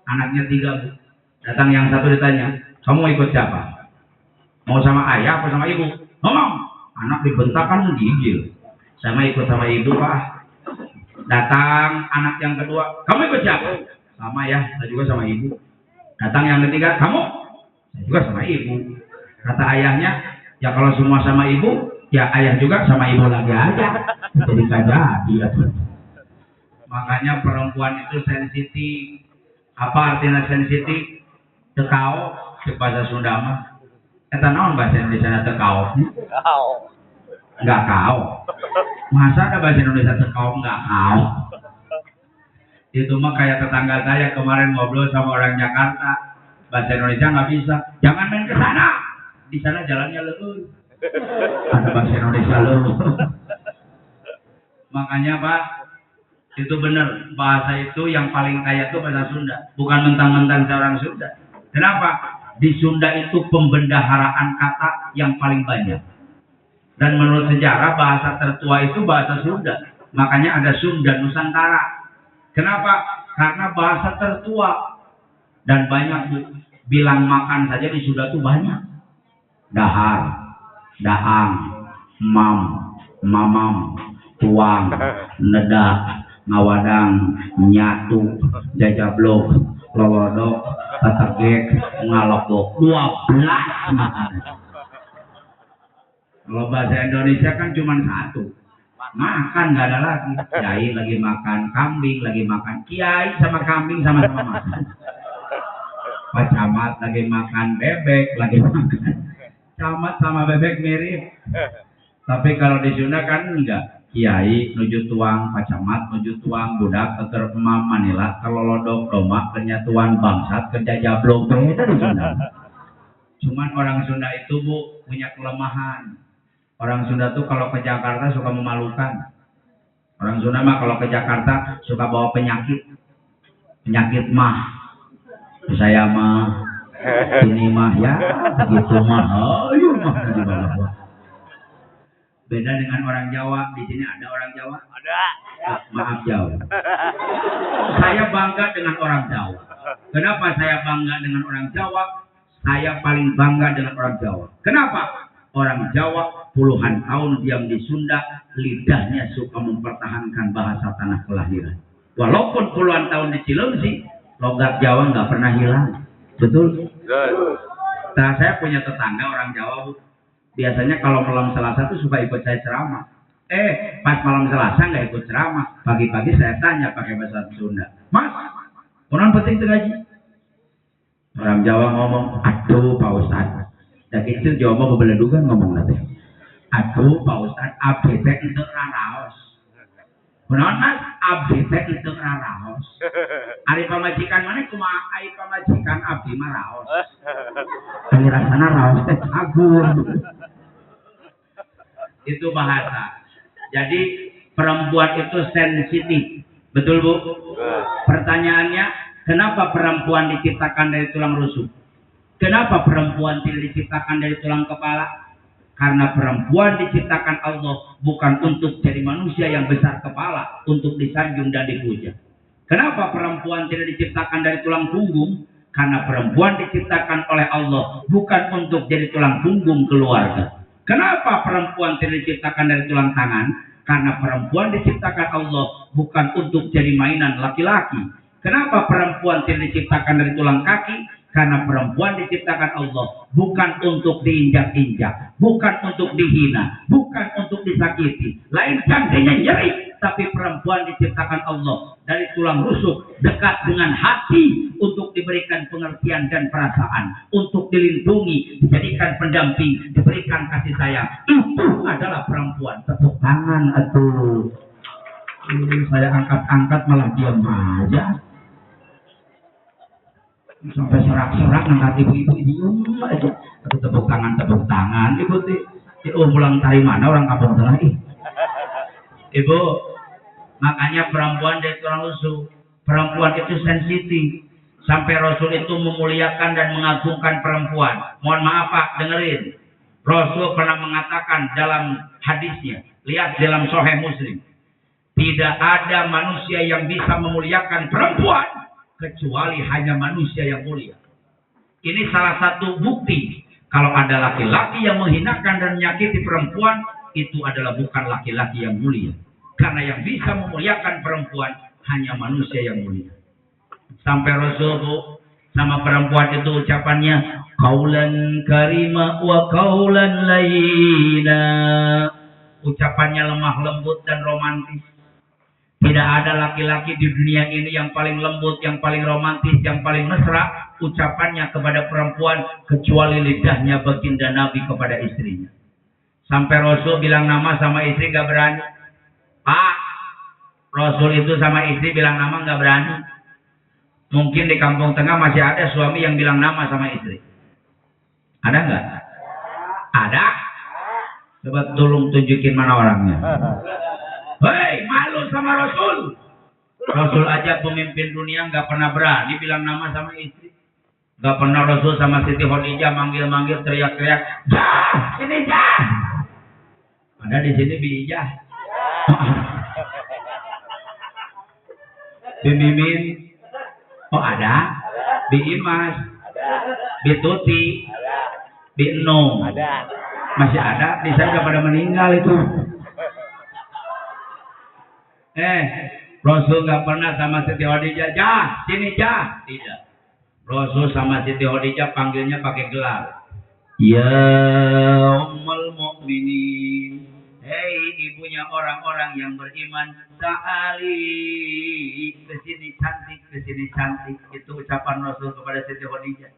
B: Anaknya 3, Bu. Datang yang satu ditanya, kamu ikut siapa? Mau sama ayah apa sama ibu? Ngomong. Anak dibentak kan gigil. Sama ikut sama ibu, Pak. Datang anak yang kedua, kamu ikut siapa? Sama ya, saya juga sama ibu. Datang yang ketiga, kamu? Saya juga sama ibu. Kata ayahnya, ya kalau semua sama ibu, ya ayah juga sama ibu lagi aja. Jadi kagak jadi. Makanya perempuan itu sensitif. Apa artinya sensitif? Tekau, di bahasa Sunda mah. Eta naon bahasa Indonesia tekau? Enggak kau. Masa ada bahasa Indonesia tekau enggak kau? Itu mah kayak tetangga saya kemarin ngobrol sama orang Jakarta. Bahasa Indonesia nggak bisa. Jangan main ke sana. Di sana jalannya lurus. Ada bahasa Indonesia lurus. Makanya Pak, itu benar, bahasa itu yang paling kaya itu bahasa Sunda. Bukan mentang-mentang orang Sunda. Kenapa? Di Sunda itu pembendaharaan kata yang paling banyak. Dan menurut sejarah bahasa tertua itu bahasa Sunda. Makanya ada Sunda Nusantara. Kenapa? Karena bahasa tertua. Dan banyak bilang makan saja di Sunda itu banyak. Dahar, daang, mam, mamam, tuang, nedak, ngawadang, nyatu, jajablok, lolodok, tategek, ngalokok. 12 makan. Kalau bahasa Indonesia kan cuma 1. Makan nggak ada lagi. Kiai lagi makan, kambing lagi makan. Kiai sama kambing sama-sama makan. Pak Camat lagi makan, bebek lagi makan. Camat sama bebek mirip. Tapi kalau di Sunda kan enggak. Kiai nuju tuang, Pak Camat nuju tuang, budak keter emam Manila, kelolodok domak, kenyatuan bangsat, kerja jablok. Itu di Sunda. Cuman orang Sunda itu, Bu, punya kelemahan. Orang Sunda tuh kalau ke Jakarta suka memalukan. Orang Sunda mah kalau ke Jakarta suka bawa penyakit. Penyakit mah. Saya mah ini mah ya begitu mah. Ayo mah di bawah. Beda dengan orang Jawa. Di sini ada orang Jawa? Ada. Maaf Jawa. Saya bangga dengan orang Jawa. Kenapa saya bangga dengan orang Jawa? Saya paling bangga dengan orang Jawa. Kenapa? Orang Jawa puluhan tahun diam di Sunda, lidahnya suka mempertahankan bahasa tanah kelahiran. Walaupun puluhan tahun di Cilengsi, logat Jawa nggak pernah hilang. Betul? Nah, saya punya tetangga orang Jawa, Bu. Biasanya kalau malam Selasa tuh suka ikut saya ceramah. Pas malam Selasa nggak ikut ceramah. Pagi-pagi saya tanya pakai bahasa Sunda. Mas, kurang penting itu gaji? Orang Jawa ngomong, aduh Pak Ustadz. Dan itu Jawa bebeledugan ngomong nanti. Aduh Pak Ustadz, abdi teh itu raraos. Kunaon Mas, abdi teh itu raraos. Ari pamajikan mana kumaha ari pamajikan abdi mah raos. Ari rasana raos teh agung. Itu bahasa. Jadi perempuan itu sensitif. Betul, Bu? Pertanyaannya, kenapa perempuan diciptakan dari tulang rusuk? Kenapa perempuan tidak diciptakan dari tulang kepala? Karena perempuan diciptakan Allah bukan untuk jadi manusia yang besar kepala, untuk disanjung dan dipuja. Kenapa perempuan tidak diciptakan dari tulang punggung? Karena perempuan diciptakan oleh Allah bukan untuk jadi tulang punggung keluarga. Kenapa perempuan tidak diciptakan dari tulang tangan? Karena perempuan diciptakan Allah bukan untuk jadi mainan laki-laki. Kenapa perempuan tidak diciptakan dari tulang kaki? Karena perempuan diciptakan Allah bukan untuk diinjak-injak, bukan untuk dihina, bukan untuk disakiti. Lain jantinya nyeri, tapi perempuan diciptakan Allah dari tulang rusuk, dekat dengan hati untuk diberikan pengertian dan perasaan, untuk dilindungi, dijadikan pendamping, diberikan kasih sayang. Itu adalah perempuan. Tepuk tangan atuh. Saya angkat-angkat malah diam aja. Sampai serak-serak ngangkat ibu-ibu diem aja. Tapi tepuk tangan ibu pulang dari mana orang kampung tengah ibu. Makanya perempuan dari tulang rusuk, perempuan itu sensitif sampai Rasul itu memuliakan dan mengagungkan perempuan. Mohon maaf Pak, dengerin, Rasul pernah mengatakan dalam hadisnya, lihat dalam Sahih Muslim, tidak ada manusia yang bisa memuliakan perempuan kecuali hanya manusia yang mulia. Ini salah satu bukti kalau ada laki-laki yang menghinakan dan menyakiti perempuan, itu adalah bukan laki-laki yang mulia. Karena yang bisa memuliakan perempuan hanya manusia yang mulia. Sampai Rasul sama perempuan itu ucapannya qaulan karima wa qaulan layyina. Ucapannya lemah lembut dan romantis. Tidak ada laki-laki di dunia ini yang paling lembut, yang paling romantis, yang paling mesra ucapannya kepada perempuan kecuali lidahnya baginda Nabi kepada istrinya. Sampai Rasul bilang nama sama istri gak berani. Pak, Rasul itu sama istri bilang nama gak berani. Mungkin di kampung tengah masih ada suami yang bilang nama sama istri. Ada nggak? Ada? Coba tolong tunjukin mana orangnya. Hei, malu sama Rasul. Rasul aja pemimpin dunia nggak pernah berani bilang nama sama istri. Nggak pernah Rasul sama Siti Khadijah manggil-manggil, teriak-teriak, Jah, sini Jah. Ada di sini Bi Ijah. Bi Mimin. Oh ada. Bi Imas. Bi Tuti. Bi Enung. Masih ada. Di sana udah pada meninggal itu. Rasul nggak pernah sama Siti Khadijah, Jah, sini Jah. Tidak. Rasul sama Siti Khadijah panggilnya pakai gelar. Ya Ummul Mukminin. Hei ibunya orang-orang yang beriman, ta'ali kesini cantik, kesini cantik. Itu ucapan Rasul kepada Siti Khadijah.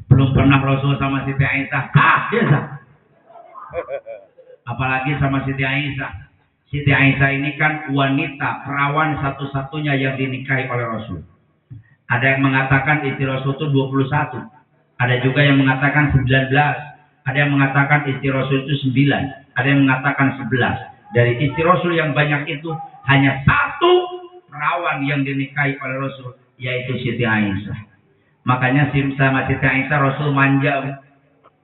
B: Belum pernah Rasul sama Siti Aisyah. Biasa. Apalagi sama Siti Aisyah. Siti Aisyah ini kan wanita perawan satu-satunya yang dinikahi oleh Rasul. Ada yang mengatakan istri Rasul itu 21. Ada juga yang mengatakan 19. Ada yang mengatakan istri Rasul itu 9. Ada yang mengatakan 11. Dari istri Rasul yang banyak itu hanya satu perawan yang dinikahi oleh Rasul, yaitu Siti Aisyah. Makanya sama Siti Aisyah Rasul manja.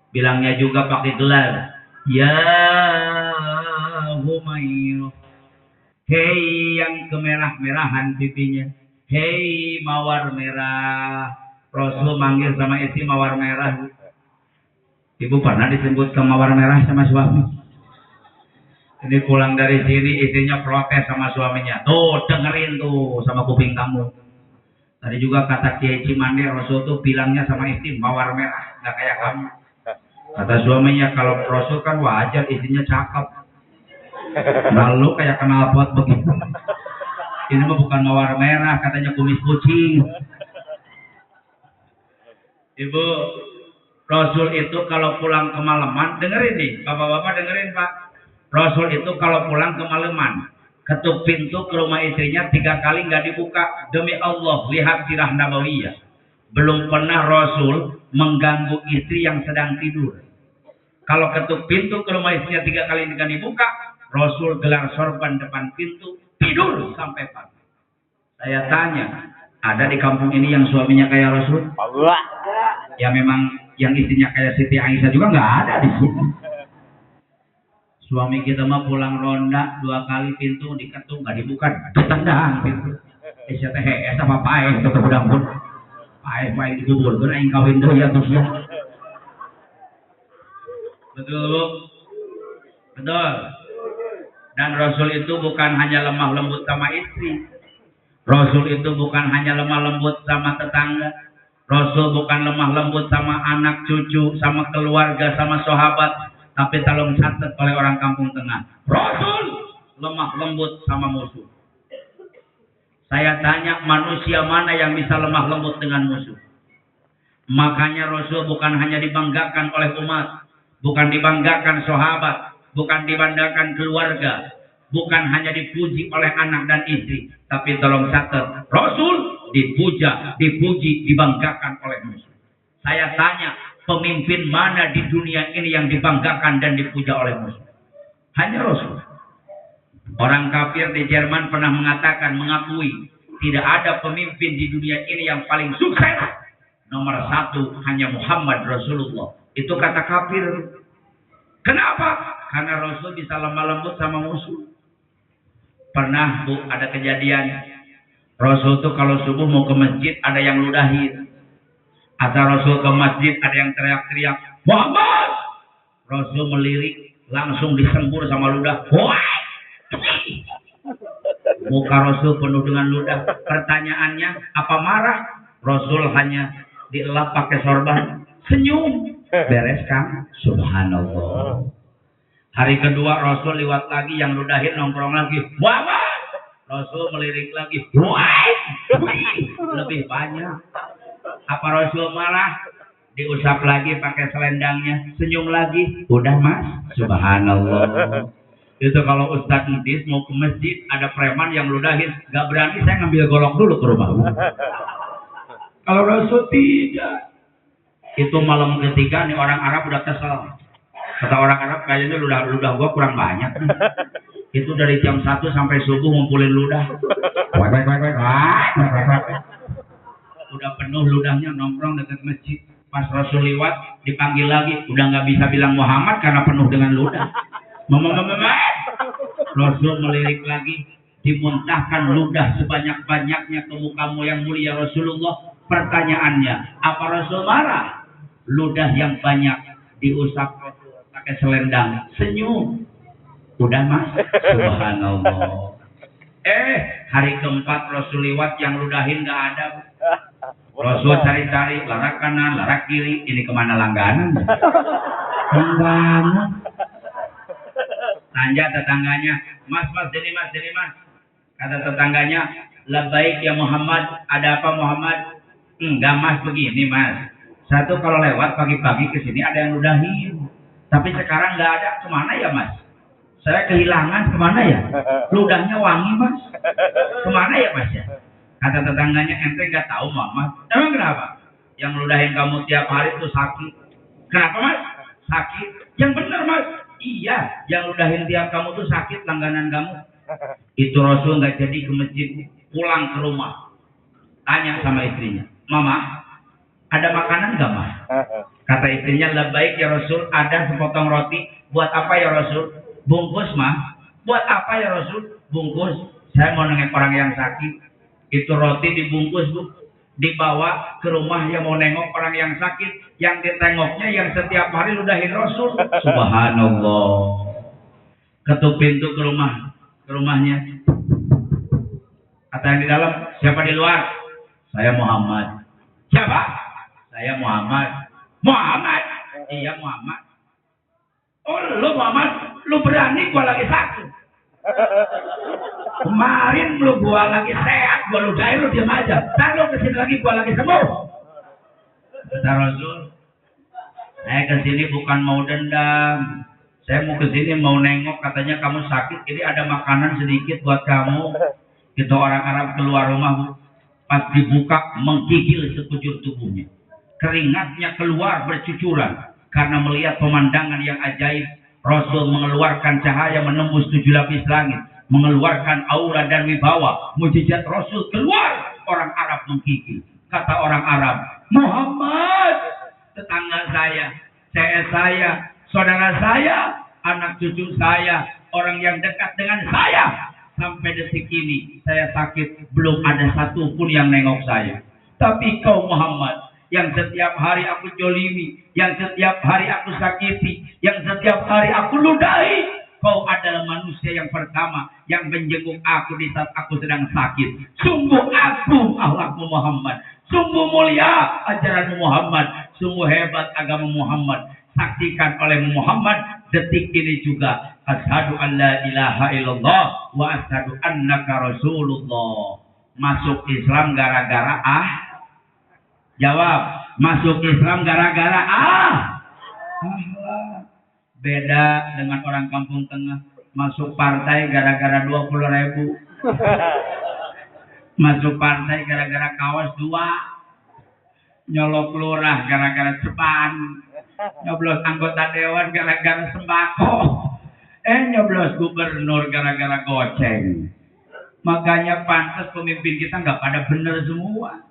B: Bilangnya juga pakai gelar. Ya Humayr. Hei yang kemerah-merahan pipinya. Hei mawar merah. Rasul manggil sama istri mawar merah. Ibu pernah disebut ke mawar merah sama suami? Ini pulang dari sini istrinya protes sama suaminya. Tuh dengerin tuh sama kuping kamu. Tadi juga kata Kiai Cimande, Rasul tuh bilangnya sama istri mawar merah, nggak kayak kamu. Kata suaminya, kalau Rasul kan wajar istrinya cakep. Lalu kayak kenal pot begitu. Ini mah bukan mawar merah, katanya kumis kucing. Ibu, Rasul itu kalau pulang kemalaman, dengerin nih, bapak-bapak dengerin Pak. Rasul itu kalau pulang kemalaman, ketuk pintu ke rumah istrinya 3 kali nggak dibuka. Demi Allah, lihat sirah nabawiyah. Belum pernah Rasul mengganggu istri yang sedang tidur. Kalau ketuk pintu ke rumah istrinya 3 kali nggak dibuka, Rasul gelar sorban depan pintu, tidur sampai pagi. Saya tanya, ada di kampung ini yang suaminya kayak Rasul? Allah. Ya memang yang istrinya kayak Siti Aisyah juga nggak ada di sini. Suami kita mah pulang ronda 2 kali pintu diketuk nggak dibuka, ditendang pintu. Siapa apa pae itu udang pun pae dikubur kan aing kawin deui ya terus ya. Betul Bu? Betul. Dan Rasul itu bukan hanya lemah lembut sama istri. Rasul itu bukan hanya lemah lembut sama tetangga. Rasul bukan lemah lembut sama anak cucu, sama keluarga, sama sahabat. Tapi tolong catat oleh orang kampung tengah. Rasul lemah lembut sama musuh. Saya tanya, manusia mana yang bisa lemah lembut dengan musuh? Makanya Rasul bukan hanya dibanggakan oleh umat, bukan dibanggakan sahabat, bukan dibanggakan keluarga, bukan hanya dipuji oleh anak dan istri, tapi tolong catat, Rasul dipuja, dipuji, dibanggakan oleh musuh. Saya tanya, pemimpin mana di dunia ini yang dibanggakan dan dipuja oleh musuh? Hanya Rasul. Orang kafir di Jerman pernah mengatakan, mengakui, tidak ada pemimpin di dunia ini yang paling sukses. Nomor 1 hanya Muhammad Rasulullah. Itu kata kafir. Kenapa? Karena Rasul bisa lemah lembut sama musuh. Pernah Bu, ada kejadian. Rasul tuh kalau subuh mau ke masjid ada yang ludahin. Atau Rasul ke masjid ada yang teriak-teriak, Muhammad! Rasul melirik, langsung disembur sama ludah. Wah! Muka Rasul penuh dengan ludah. Pertanyaannya, apa marah? Rasul hanya dielap pakai sorban, senyum, beres kan? Subhanallah. Hari kedua Rasul lewat lagi, yang ludahin nongkrong lagi, Muhammad! Rasul melirik lagi, wah, lebih banyak. Apa Rasul marah? Diusap lagi pakai selendangnya, senyum lagi, udah mas, subhanallah. Itu kalau Ustadz Ntis mau ke masjid, ada preman yang ludahin, gak berani, saya ngambil golok dulu ke rumah. Kalau Rasul tidak. Itu malam ketiga nih orang Arab udah kesel. Kata orang Arab, kayaknya ludah gua kurang banyak nih. Itu dari jam 1 sampai subuh ngumpulin ludah. Udah penuh ludahnya, nongkrong dekat masjid. Pas Rasul lewat, dipanggil lagi. Udah nggak bisa bilang Muhammad karena penuh dengan ludah. Rasul melirik lagi, dimuntahkan ludah sebanyak-banyaknya ke mukamu yang mulia Rasulullah. Pertanyaannya, apa Rasul marah? Ludah yang banyak diusap pakai selendang, senyum. Udah mas, subhanallah. Hari keempat Rasul lewat, yang ludahin nggak ada. Rasul cari-cari, larak kanan, larak kiri, ini kemana langganan? Langganan. Tanya tetangganya, mas, sini mas. Kata tetangganya, labbaik ya Muhammad, ada apa Muhammad? Enggak mas, begini mas. Satu kalau lewat pagi-pagi ke sini ada yang ludahin. Tapi sekarang nggak ada, kemana ya mas? Saya kehilangan, kemana ya? Ludahnya wangi mas. Kemana ya mas ya? Kata tetangganya, ente nggak tahu Muhammad. Emang kenapa? Yang ludahin kamu tiap hari itu sakit. Kenapa mas? Sakit. Yang benar mas. Iya, yang ludahin tiap kamu tuh sakit, langganan kamu. Itu Rasul nggak jadi ke masjid, pulang ke rumah. Tanya sama istrinya, Mama, ada makanan nggak mas? Kata istrinya, labbaik ya Rasul, ada sepotong roti. Buat apa ya Rasul? Bungkus mah. Buat apa ya Rasul? Bungkus. Saya mau nengok orang yang sakit. Itu roti dibungkus Bu, dibawa ke rumah yang mau nengok orang yang sakit, yang ditengoknya yang setiap hari ludahin Rasul. Subhanallah. Ketuk pintu ke rumahnya. Kata yang di dalam, siapa di luar? Saya Muhammad. Siapa? Saya Muhammad. Muhammad? Iya Muhammad. Oh lu Muhammad, lu berani gua lagi sakit. Kemarin lu gua lagi sehat, gua ludahin lu diam aja. Ntar lu kesini lagi gua lagi sembuh. Kata Rasul, saya kesini bukan mau dendam. Saya mau kesini mau nengok, katanya kamu sakit, jadi ada makanan sedikit buat kamu. Itu orang Arab keluar rumah, pas dibuka menggigil sekujur tubuhnya. Keringatnya keluar bercucuran karena melihat pemandangan yang ajaib. Rasul mengeluarkan cahaya menembus 7 lapis langit, mengeluarkan aura dan wibawa. Mujizat Rasul keluar, orang Arab menggigil. Kata orang Arab, Muhammad, tetangga saya, saudara saya, anak cucu saya, orang yang dekat dengan saya. Sampai detik ini saya sakit, belum ada satupun yang nengok saya. Tapi kau Muhammad, yang setiap hari aku jolimi, yang setiap hari aku sakiti, yang setiap hari aku ludahi, Kau adalah manusia yang pertama yang menjenguk aku di saat aku sedang sakit. Sungguh agung akhlakmu Muhammad. Sungguh mulia ajaran Muhammad. Sungguh hebat agama Muhammad. Saksikan oleh Muhammad detik ini juga. Asyhadu an la ilaha illallah wa asyhadu annaka rasulullah. Masuk Islam gara-gara Jawab. Masuk Islam gara-gara Beda dengan orang kampung tengah. Masuk partai gara-gara 20.000. Masuk partai gara-gara kaos 2. Nyolok lurah gara-gara ceban. Nyoblos anggota dewan gara-gara sembako. Nyoblos gubernur gara-gara goceng. Makanya pantas pemimpin kita nggak pada bener semua.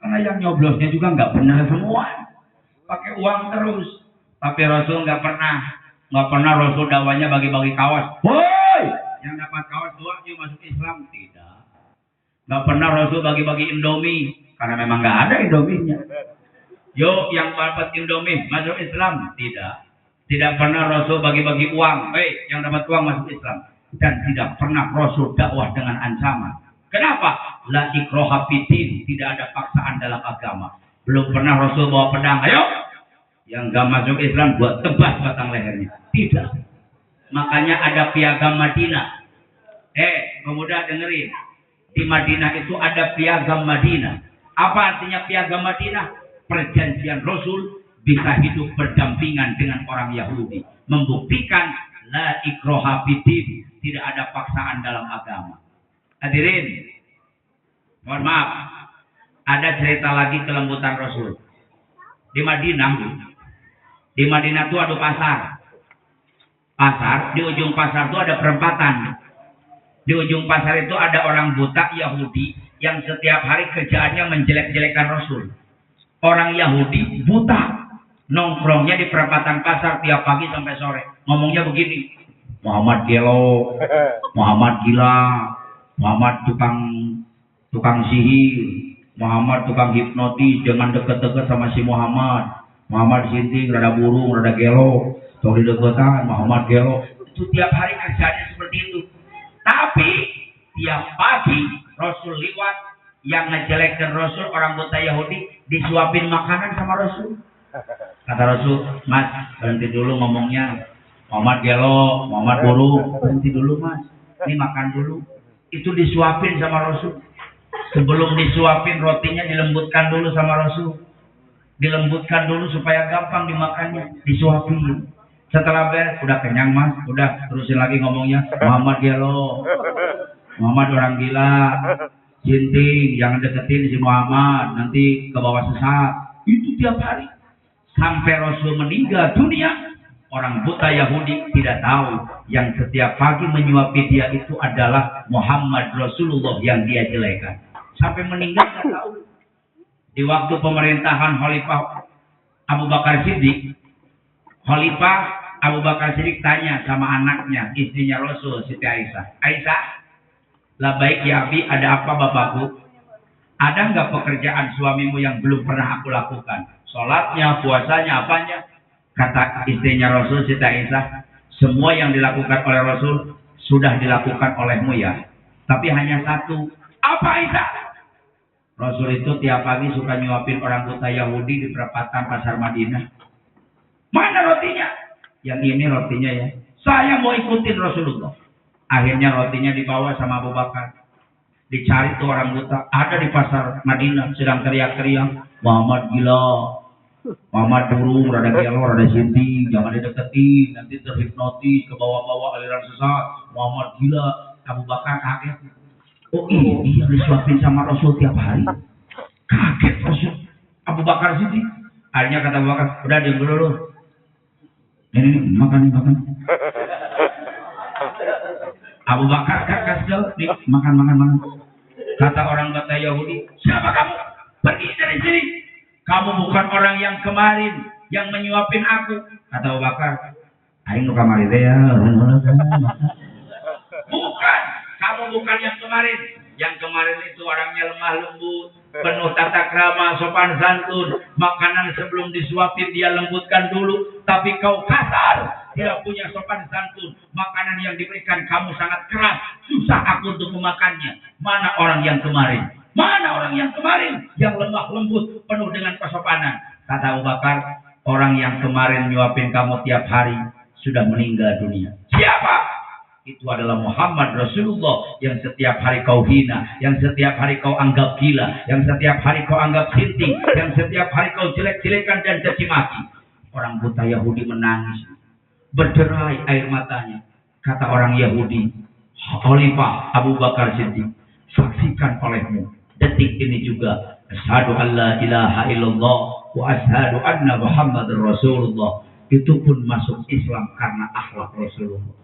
B: Karena yang nyoblosnya juga nggak bener semua. Pakai uang terus. Tapi Rasul nggak pernah Rasul dakwanya bagi-bagi kaos. Woi, yang dapat kaos 2 yuk masuk Islam. Tidak. Nggak pernah Rasul bagi-bagi Indomie. Karena memang nggak ada Indominya. Yuk yang dapat Indomie masuk Islam. Tidak. Tidak pernah Rasul bagi-bagi uang. Yang dapat uang masuk Islam. Dan tidak pernah Rasul dakwah dengan ancaman. Kenapa? La ikraha fiddin. Tidak ada paksaan dalam agama. Belum pernah Rasul bawa pedang. Ayo, yang gak masuk Islam buat tebas batang lehernya. Tidak. Makanya ada piagam Madinah. Pemuda dengerin. Di Madinah itu ada piagam Madinah. Apa artinya piagam Madinah? Perjanjian Rasul bisa hidup berdampingan dengan orang Yahudi. Membuktikan la ikraha fiddin. Tidak ada paksaan dalam agama. Hadirin, mohon maaf. Ada cerita lagi kelembutan Rasul. Di Madinah itu ada pasar. Di ujung pasar itu ada perempatan. Di ujung pasar itu ada orang buta Yahudi yang setiap hari kerjaannya menjelek-jelekan Rasul. Orang Yahudi buta, nongkrongnya di perempatan pasar tiap pagi sampai sore. Ngomongnya begini, Muhammad gelo, Muhammad gila, Muhammad tukang sihir, Muhammad tukang hipnotis, jangan deket-deket sama si Muhammad. Muhammad sinting, rada burung, rada gelo, sok dideketan, Muhammad gelo. Itu tiap hari kerjanya seperti itu. Tapi tiap pagi Rasul liwat, yang ngejelekin Rasul orang buta Yahudi disuapin makanan sama Rasul. Kata Rasul, Mas berhenti dulu ngomongnya, Muhammad gelo, Muhammad burung, berhenti dulu Mas, ini makan dulu. Itu disuapin sama Rasul. Sebelum disuapin rotinya dilembutkan dulu sama Rasul. Dilembutkan dulu supaya gampang dimakannya, disuapin. Setelah beres, udah kenyang Mas, udah terusin lagi ngomongnya, Muhammad gelo, Muhammad orang gila, sinting, jangan deketin si Muhammad, nanti ke bawah sesat. Itu tiap hari sampai Rasul meninggal dunia. Orang buta Yahudi tidak tahu yang setiap pagi menyuapi dia itu adalah Muhammad Rasulullah yang dia jelekan. Sampai meninggal tidak tahu. Di waktu pemerintahan Khalifah Abu Bakar Siddiq, Khalifah Abu Bakar Siddiq tanya sama anaknya, istrinya Rasul, Siti Aisyah. Aisyah, labaik ya Abi, ada apa bapakku? Ada nggak pekerjaan suamimu yang belum pernah aku lakukan? Sholatnya, puasanya, apanya? Kata istrinya Rasul, Siti Aisyah, semua yang dilakukan oleh Rasul sudah dilakukan olehmu ya. Tapi hanya satu. Apa Aisyah? Rasul itu tiap pagi suka nyuapin orang buta Yahudi di perempatan pasar Madinah. Mana rotinya? Yang ini rotinya ya. Saya mau ikutin Rasulullah. Akhirnya rotinya dibawa sama Abu Bakar. Dicari tuh orang buta. Ada di pasar Madinah sedang teriak-teriak, Muhammad gila, Muhammad burung, rada gelo, rada sinting, jangan dideketin, nanti terhipnotis ke bawah-bawah aliran sesat. Muhammad gila. Abu Bakar kaget. Oh iya disuapin sama Rasul tiap hari. Kaget Rasul. Abu Bakar sih. Akhirnya kata Abu Bakar, udah diam dulu lu. Ini makan. Abu Bakar kasih jauh, nih makan. Kata orang kata Yahudi, siapa kamu? Pergi dari sini. Kamu bukan orang yang kemarin yang menyuapin aku. Kata Abu Bakar, aing nu kamari teh ya. Bukan, kamu bukan yang kemarin. Yang kemarin itu orangnya lemah lembut, penuh tata krama, sopan santun, makanan sebelum disuapin dia lembutkan dulu, tapi kau kasar, tidak punya sopan santun, makanan yang diberikan kamu sangat keras, susah aku untuk memakannya. Mana orang yang kemarin? Mana orang yang kemarin yang lemah lembut, penuh dengan kesopanan? Kata Abu Bakar, orang yang kemarin nyuapin kamu tiap hari sudah meninggal dunia. Siapa? Itu adalah Muhammad Rasulullah yang setiap hari kau hina, yang setiap hari kau anggap gila, yang setiap hari kau anggap sinting, yang setiap hari kau jelek-jelekan dan caci maki. Orang buta Yahudi menangis, berderai air matanya. Kata orang Yahudi, Khalifah Abu Bakar Siddiq, saksikan olehmu detik ini juga, asyhadu an la ilaha illallah wa asyhadu anna Muhammadar Rasulullah. Itu pun masuk Islam karena akhlak Rasulullah.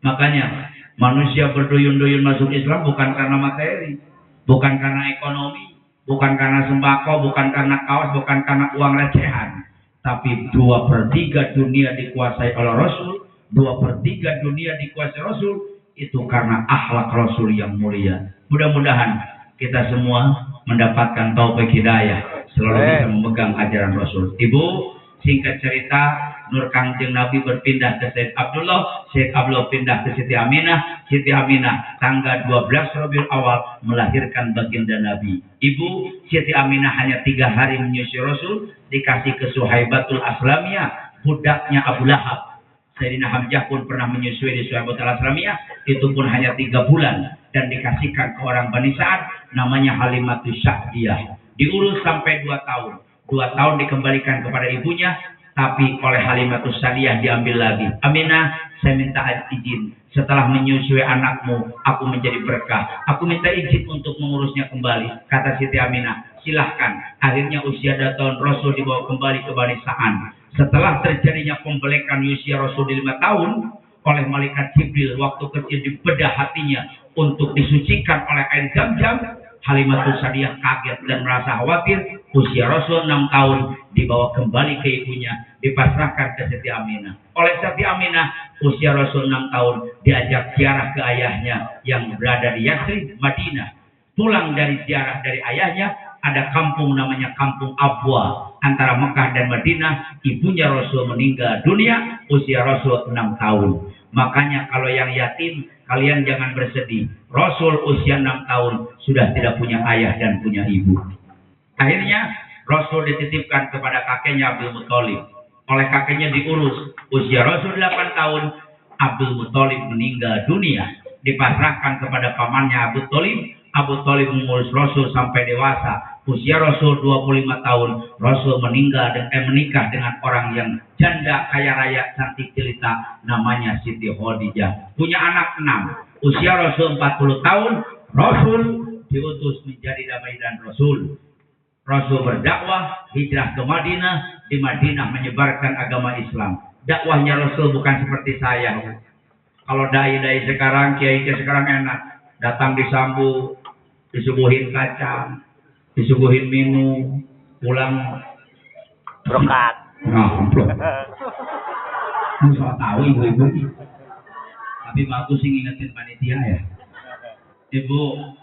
B: Makanya manusia berduyun-duyun masuk Islam bukan karena materi, bukan karena ekonomi, bukan karena sembako, bukan karena kaos, bukan karena uang recehan. Tapi 2/3 dunia dikuasai oleh Rasul, 2/3 dunia dikuasai Rasul, itu karena akhlak Rasul yang mulia. Mudah-mudahan kita semua mendapatkan taufik hidayah, selalu bisa memegang ajaran Rasul. Ibu, singkat cerita, Nur Kangjeng Nabi berpindah ke Syekh Abdullah, Syekh Abdullah pindah ke Siti Aminah, Siti Aminah tanggal 12 Rabiul Awal melahirkan baginda Nabi. Ibu Siti Aminah hanya 3 hari menyusui Rasul, dikasih ke Suhaibatul Aslamiyah, budaknya Abu Lahab. Sayyidina Hamzah pun pernah menyusui di Suhaibatul Aslamiyah, itu pun hanya 3 bulan, dan dikasihkan ke orang Bani Sa'ad, namanya Halimatus Sa'diyah. Diurus sampai 2 tahun. 2 tahun dikembalikan kepada ibunya, tapi oleh Halimatus Sa'diyah diambil lagi. Aminah, saya minta izin. Setelah menyusui anakmu, aku menjadi berkah. Aku minta izin untuk mengurusnya kembali. Kata Siti Aminah, silahkan. Akhirnya usia 2 tahun Rasul dibawa kembali ke Bani Sa'ad. Setelah terjadinya pembelekan usia Rasul di 5 tahun, oleh malaikat Jibril, waktu kecil dibedah hatinya untuk disucikan oleh air Zam-Zam, Halimatus Sa'diyah kaget dan merasa khawatir. Usia Rasul 6 tahun dibawa kembali ke ibunya, dipasrahkan ke Siti Aminah. Oleh Siti Aminah, usia Rasul 6 tahun diajak ziarah ke ayahnya yang berada di Yathrib, Madinah. Pulang dari ziarah dari ayahnya, ada kampung namanya Kampung Abwa antara Mekah dan Madinah. Ibunya Rasul meninggal dunia usia Rasul 6 tahun. Makanya kalau yang yatim, kalian jangan bersedih. Rasul usia 6 tahun sudah tidak punya ayah dan punya ibu. Akhirnya Rasul dititipkan kepada kakeknya Abdul Muthalib. Oleh kakeknya diurus. Usia Rasul 8 tahun, Abdul Muthalib meninggal dunia. Dipasrahkan kepada pamannya Abu Thalib. Abu Thalib mengurus Rasul sampai dewasa. Usia Rasul 25 tahun, Rasul meninggal dan menikah dengan orang yang janda kaya raya cantik jelita, namanya Siti Khadijah. Punya anak 6. Usia Rasul 40 tahun, Rasul diutus menjadi damai dan Rasul. Rasul berdakwah, hijrah ke Madinah, di Madinah menyebarkan agama Islam. Dakwahnya Rasul bukan seperti saya. Kalau dai-dai sekarang, kiai sekarang enak, datang disambut, disuguhin kacang, disuguhin minum, pulang
C: brokat.
B: Nah, so tahu ibu-ibu. Tapi bagus sih ngingetin panitia ya. Ibu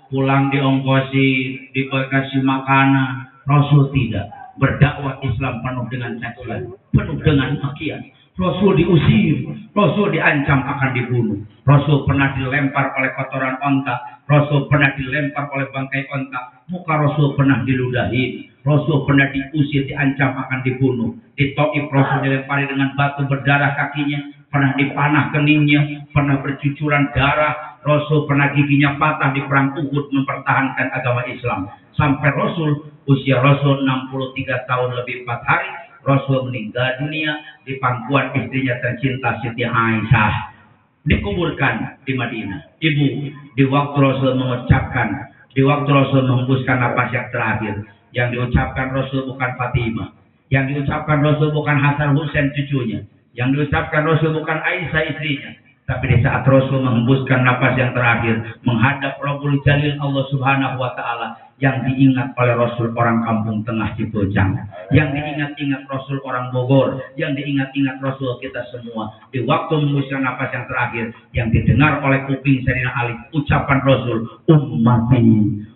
B: pulang diongkosi, dikasih makanan. Rasul tidak. Berdakwah Islam penuh dengan cacian, penuh dengan makian. Rasul diusir, Rasul diancam akan dibunuh. Rasul pernah dilempar oleh kotoran onta, Rasul pernah dilempar oleh bangkai onta, muka Rasul pernah diludahi, Rasul pernah diusir, diancam akan dibunuh. Di Taif Rasul dilempari dengan batu berdarah kakinya, pernah dipanah keningnya, pernah bercucuran darah. Rasul pernah giginya patah di perang Uhud mempertahankan agama Islam. Sampai Rasul, usia Rasul 63 tahun lebih 4 hari, Rasul meninggal dunia di pangkuan istrinya tercinta Siti Aisyah. Dikuburkan di Madinah. Ibu, di waktu Rasul mengucapkan, di waktu Rasul menghembuskan napas yang terakhir, yang diucapkan Rasul bukan Fatimah, yang diucapkan Rasul bukan Hasan Husain cucunya, yang diucapkan Rasul bukan Aisyah istrinya, Tapi di saat Rasul menghembuskan napas yang terakhir menghadap Rabbul Jalil Allah Subhanahu wa taala, yang diingat oleh Rasul orang kampung tengah Cipojang, yang diingat-ingat Rasul orang Bogor, yang diingat-ingat Rasul kita semua. Di waktu menghembuskan napas yang terakhir, yang didengar oleh kuping Sayyidina Ali ucapan Rasul, ummati,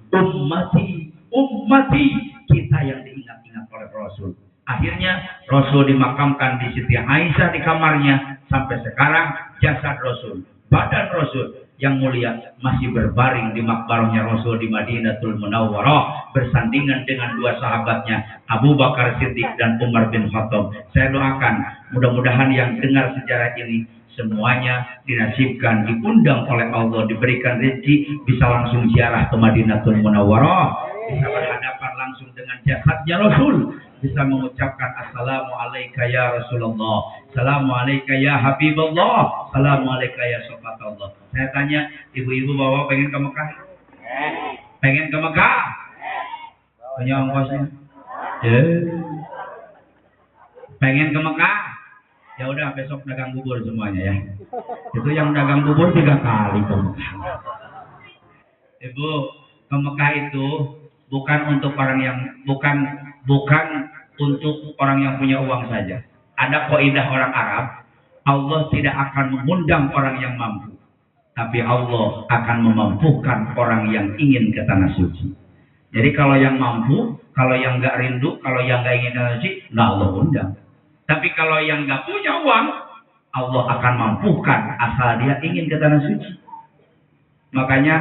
B: ummati, ummati. Kita yang diingat-ingat oleh Rasul. Akhirnya Rasul dimakamkan di Siti Aisyah di kamarnya. Sampai sekarang jasad Rasul, badan Rasul yang mulia masih berbaring di makbarahnya Rasul di Madinatul Munawwarah, bersandingan dengan dua sahabatnya Abu Bakar Siddiq dan Umar bin Khattab. Saya doakan mudah-mudahan yang dengar sejarah ini semuanya dinasibkan, diundang oleh Allah, diberikan rezeki, bisa langsung ziarah ke Madinatul Munawwarah, bisa berhadapan langsung dengan jasadnya Rasul, bisa mengucapkan assalamualaikum ya Rasulullah, assalamualaikum ya Habibullah, assalamualaikum ya Sofatullah. Saya tanya, ibu-ibu bawa pengen ke Mekah? Pengen ke Mekah? Punya ongkosnya? Pengen ke Mekah? Ya udah besok dagang bubur semuanya ya. Itu yang dagang bubur 3 kali ke Mekah. Ibu, ke Mekah itu bukan untuk orang yang bukan untuk orang yang punya uang saja. Ada kaidah orang Arab, Allah tidak akan mengundang orang yang mampu, tapi Allah akan memampukan orang yang ingin ke tanah suci. Jadi kalau yang mampu, kalau yang nggak rindu, kalau yang nggak ingin ke tanah suci, nggak Allah undang. Tapi kalau yang nggak punya uang, Allah akan mampukan asal dia ingin ke tanah suci. Makanya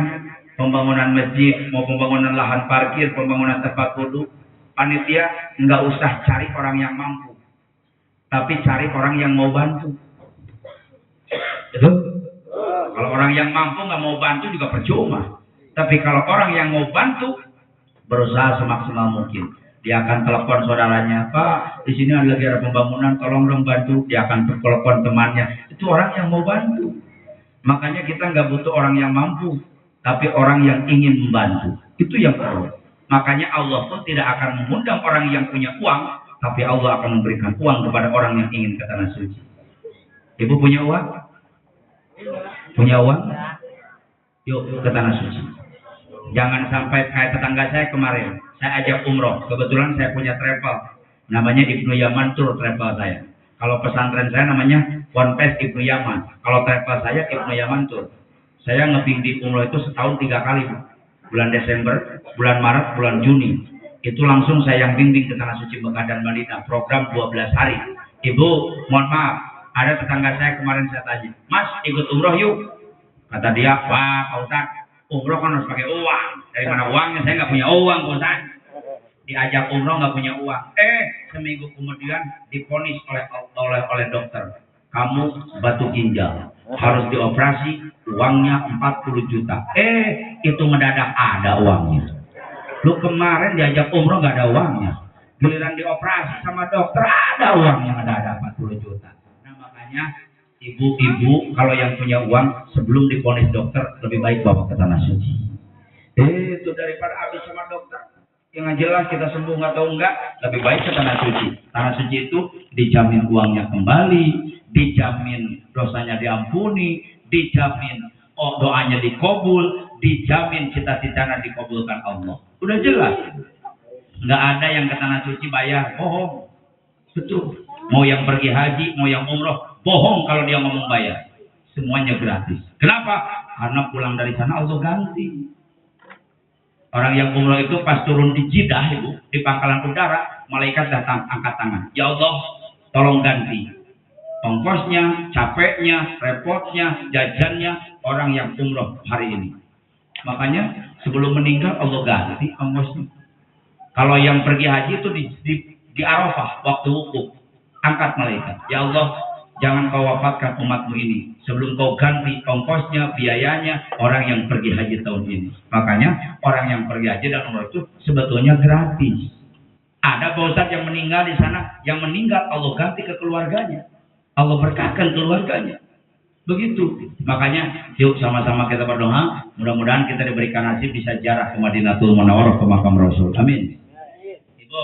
B: pembangunan masjid, mau pembangunan lahan parkir, pembangunan tempat wudhu, panitia nggak usah cari orang yang mampu, tapi cari orang yang mau bantu. Betul? Kalau orang yang mampu nggak mau bantu juga percuma. Tapi kalau orang yang mau bantu, berusaha semaksimal mungkin. Dia akan telepon saudaranya, Pak, di sini lagi ada pembangunan, tolong dong bantu. Dia akan telepon temannya. Itu orang yang mau bantu. Makanya kita nggak butuh orang yang mampu, tapi orang yang ingin membantu. Itu yang perlu. Makanya Allah pun tidak akan mengundang orang yang punya uang, tapi Allah akan memberikan uang kepada orang yang ingin ke tanah suci. Ibu punya uang? Punya uang? Yuk ke tanah suci. Jangan sampai kayak tetangga saya kemarin. Saya ajak umroh. Kebetulan saya punya travel. Namanya Ibnu Yaman Tour travel saya. Kalau pesantren saya namanya Ponpes Ibnu Yaman. Kalau travel saya Ibnu Yaman Tour. Saya ngebimbing umroh itu setahun 3 kali. Bulan Desember, bulan Maret, bulan Juni. Itu langsung saya yang bimbing ke tanah suci Mekah dan Madinah. Program 12 hari. Ibu, mohon maaf. Ada tetangga saya kemarin saya tanya, Mas ikut umroh yuk. Kata dia, Pak Ustaz, umroh kan harus pakai uang. Dari mana uangnya? Saya nggak punya uang, Ustaz. Diajak umroh nggak punya uang. Seminggu kemudian diponis oleh dokter. Kamu batu ginjal, harus dioperasi, uangnya 40 juta. Itu mendadak ada uangnya. Lu kemarin diajak umroh nggak ada uangnya. Giliran dioperasi sama dokter ada uangnya, ada 40 juta. Nah makanya ibu-ibu kalau yang punya uang sebelum diponis dokter lebih baik bawa ke tanah suci. Itu daripada habis sama dokter. Yang jelas kita sembuh nggak tahu enggak, lebih baik ke tanah suci. Tanah suci itu dijamin uangnya kembali, dijamin dosanya diampuni, dijamin doanya dikabul, dijamin cita-citanya dikabulkan Allah. Udah jelas. Nggak ada yang ke tanah suci bayar, bohong. Betul. Mau yang pergi haji, mau yang umroh, bohong kalau dia ngomong bayar. Semuanya gratis. Kenapa? Karena pulang dari sana Allah ganti. Orang yang umroh itu pas turun di Jeddah, Ibu, di pangkalan udara, malaikat datang angkat tangan. Ya Allah, tolong ganti ongkosnya, capeknya, repotnya, jajannya orang yang umroh hari ini. Makanya sebelum meninggal Allah ganti ongkosnya. Kalau yang pergi haji itu di Arafah waktu wukuf, angkat malaikat. Ya Allah, jangan kau wafatkan umatmu ini sebelum kau ganti ongkosnya, biayanya orang yang pergi haji tahun ini. Makanya orang yang pergi haji dan umroh itu sebetulnya gratis. Ada Pak Ustadz yang meninggal di sana, yang meninggal Allah ganti ke keluarganya. Allah berkahkan keluarganya. Begitu. Makanya yuk sama-sama kita berdoa, mudah-mudahan kita diberikan nasib bisa ziarah ke Madinatul Munawwarah, ke makam Rasul. Amin. Ibu,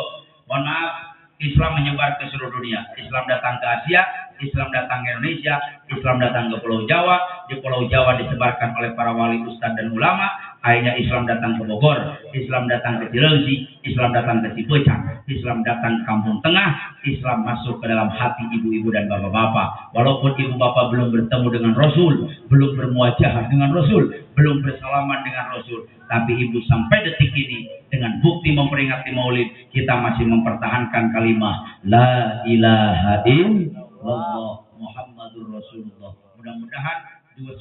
B: mohon maaf, Islam menyebar ke seluruh dunia. Islam datang ke Asia, Islam datang ke Indonesia, Islam datang ke Pulau Jawa, di Pulau Jawa disebarkan oleh para wali ustadz dan ulama, akhirnya Islam datang ke Bogor, Islam datang ke Cilengsi, Islam datang ke Cipecang, Islam datang ke Kampung Tengah, Islam masuk ke dalam hati ibu-ibu dan bapak-bapak. Walaupun ibu bapak belum bertemu dengan Rasul, belum bermuajahah dengan Rasul, belum bersalaman dengan Rasul, tapi ibu sampai detik ini dengan bukti memperingati Maulid, kita masih mempertahankan kalimat La ilaha illallah Muhammadur Rasulullah. Mudah-mudahan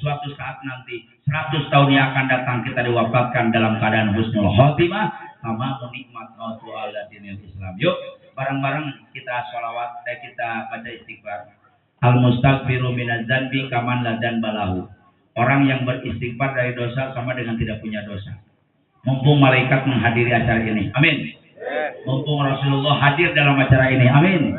B: suatu saat nanti 100 tahun yang akan datang kita diwafatkan dalam keadaan husnul khotimah sama menikmat mautu ala dinil Islam. Yuk bareng-bareng kita sholawat, kita baca istighfar. Al mustaghfiru minaz dzanbi kaman la dzanbalahu. Orang yang beristighfar dari dosa sama dengan tidak punya dosa. Mumpung malaikat menghadiri acara ini, amin. Mumpung Rasulullah hadir dalam acara ini, amin.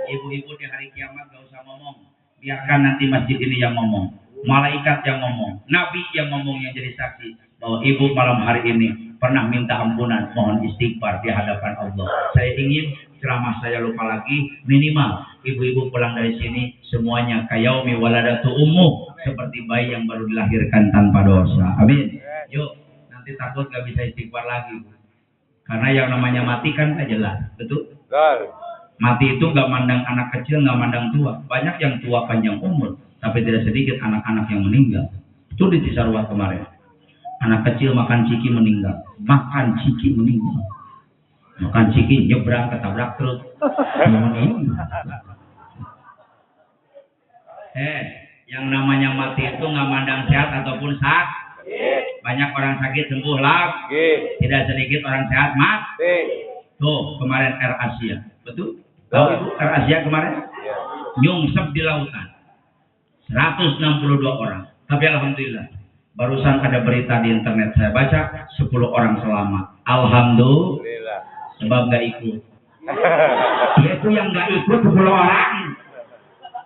B: Ibu-ibu di hari kiamat gak usah ngomong, biarkan nanti masjid ini yang ngomong, malaikat yang ngomong, nabi yang ngomong, yang jadi saksi bahwa ibu malam hari ini pernah minta ampunan, mohon istighfar di hadapan Allah. Saya ingin ceramah saya lupa lagi, minimal ibu-ibu pulang dari sini semuanya kayaumi waladatu ummu, seperti bayi yang baru dilahirkan tanpa dosa, amin. Yuk, nanti takut gak bisa istighfar lagi, karena yang namanya mati kan gak jelas, betul? Mati itu gak mandang anak kecil, gak mandang tua. Banyak yang tua panjang umur, tapi tidak sedikit anak-anak yang meninggal. Itu di Cisarua kemarin. Anak kecil makan ciki meninggal. Makan ciki meninggal. Makan ciki nyebrang ketabrak truk. Yang namanya mati itu gak mandang sehat ataupun sakit. Banyak orang sakit sembuh lagi. Tidak sedikit orang sehat mati. Tuh kemarin Air Asia, betul? Tahu Ibu Air Asia kemarin? Nyungsep di lautan 162 orang. Tapi alhamdulillah barusan ada berita di internet saya baca 10 orang selamat. Alhamdulillah. Sebab gak ikut. Yaitu yang gak ikut 10 orang.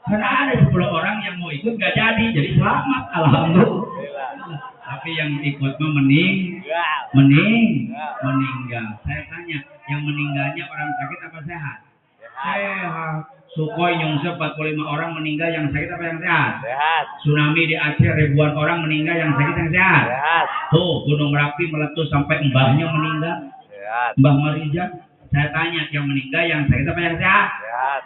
B: Karena ada 10 orang yang mau ikut gak jadi selamat. Alhamdulillah. Tapi yang ikut meninggal. Saya tanya, yang meninggalnya orang sakit apa sehat? Sehat. Sukhoi nyungsep 45 orang meninggal, yang sakit apa yang sehat? Sehat. Tsunami di Aceh ribuan orang meninggal, yang sakit yang sehat? Sehat. Tuh Gunung Merapi meletus sampai mbahnya meninggal. Sehat. Mbah Marijak. Saya tanya, yang meninggal yang sakit apa yang sehat? Sehat.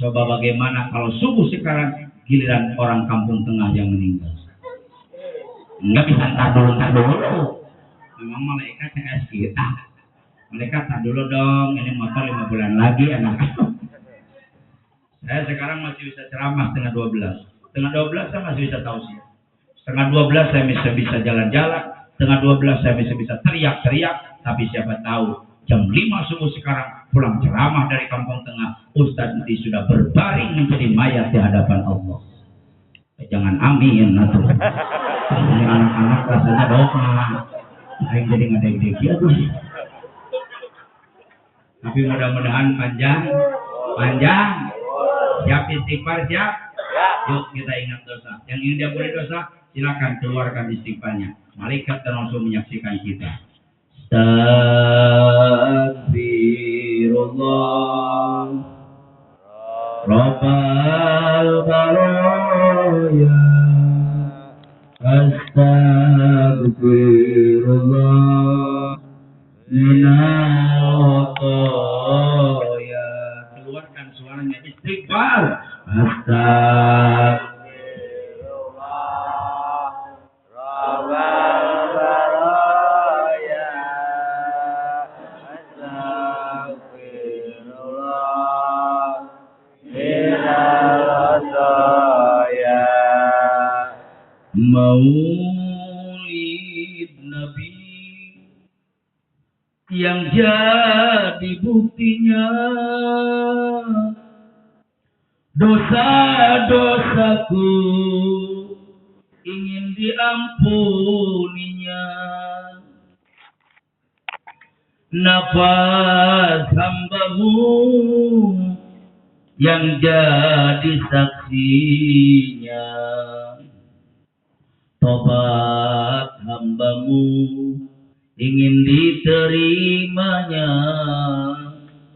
B: Coba bagaimana kalau subuh sekarang giliran orang Kampung Tengah yang meninggal? Enggak bisa ntar dulu. Memang malaikat CS kita. Malaikat tar dulu dong, ini motor 5 bulan lagi anak. Saya sekarang masih bisa ceramah setengah 12. Setengah 12 saya masih bisa tausiah. Setengah 12 saya bisa jalan-jalan. Setengah 12 saya bisa teriak-teriak. Tapi siapa tahu jam 5 subuh sekarang pulang ceramah dari Kampung Tengah, Ustadz nanti sudah berbaring menjadi mayat di hadapan Allah. Jangan amin atau ini anak-anak rasanya doa yang jadi ngadeg-deg ya tuh. Tapi mudah-mudahan panjang siap istighfar, siap. Yuk kita ingat dosa. Yang ingin dia boleh dosa silakan keluarkan istighfarnya. Malaikat dan langsung menyaksikan kita. Astagfirullah Rabbal baraya. Astagfirullah minal khotoya. Keluarkan suaranya istighfar. Astagfirullah Rabbal baraya. Astagfirullah minal khotoya. Maulid Nabi yang jadi buktinya dosa-dosaku ingin diampuninya. Nafas hambamu yang jadi saksinya. Tobat hambamu ingin diterimanya.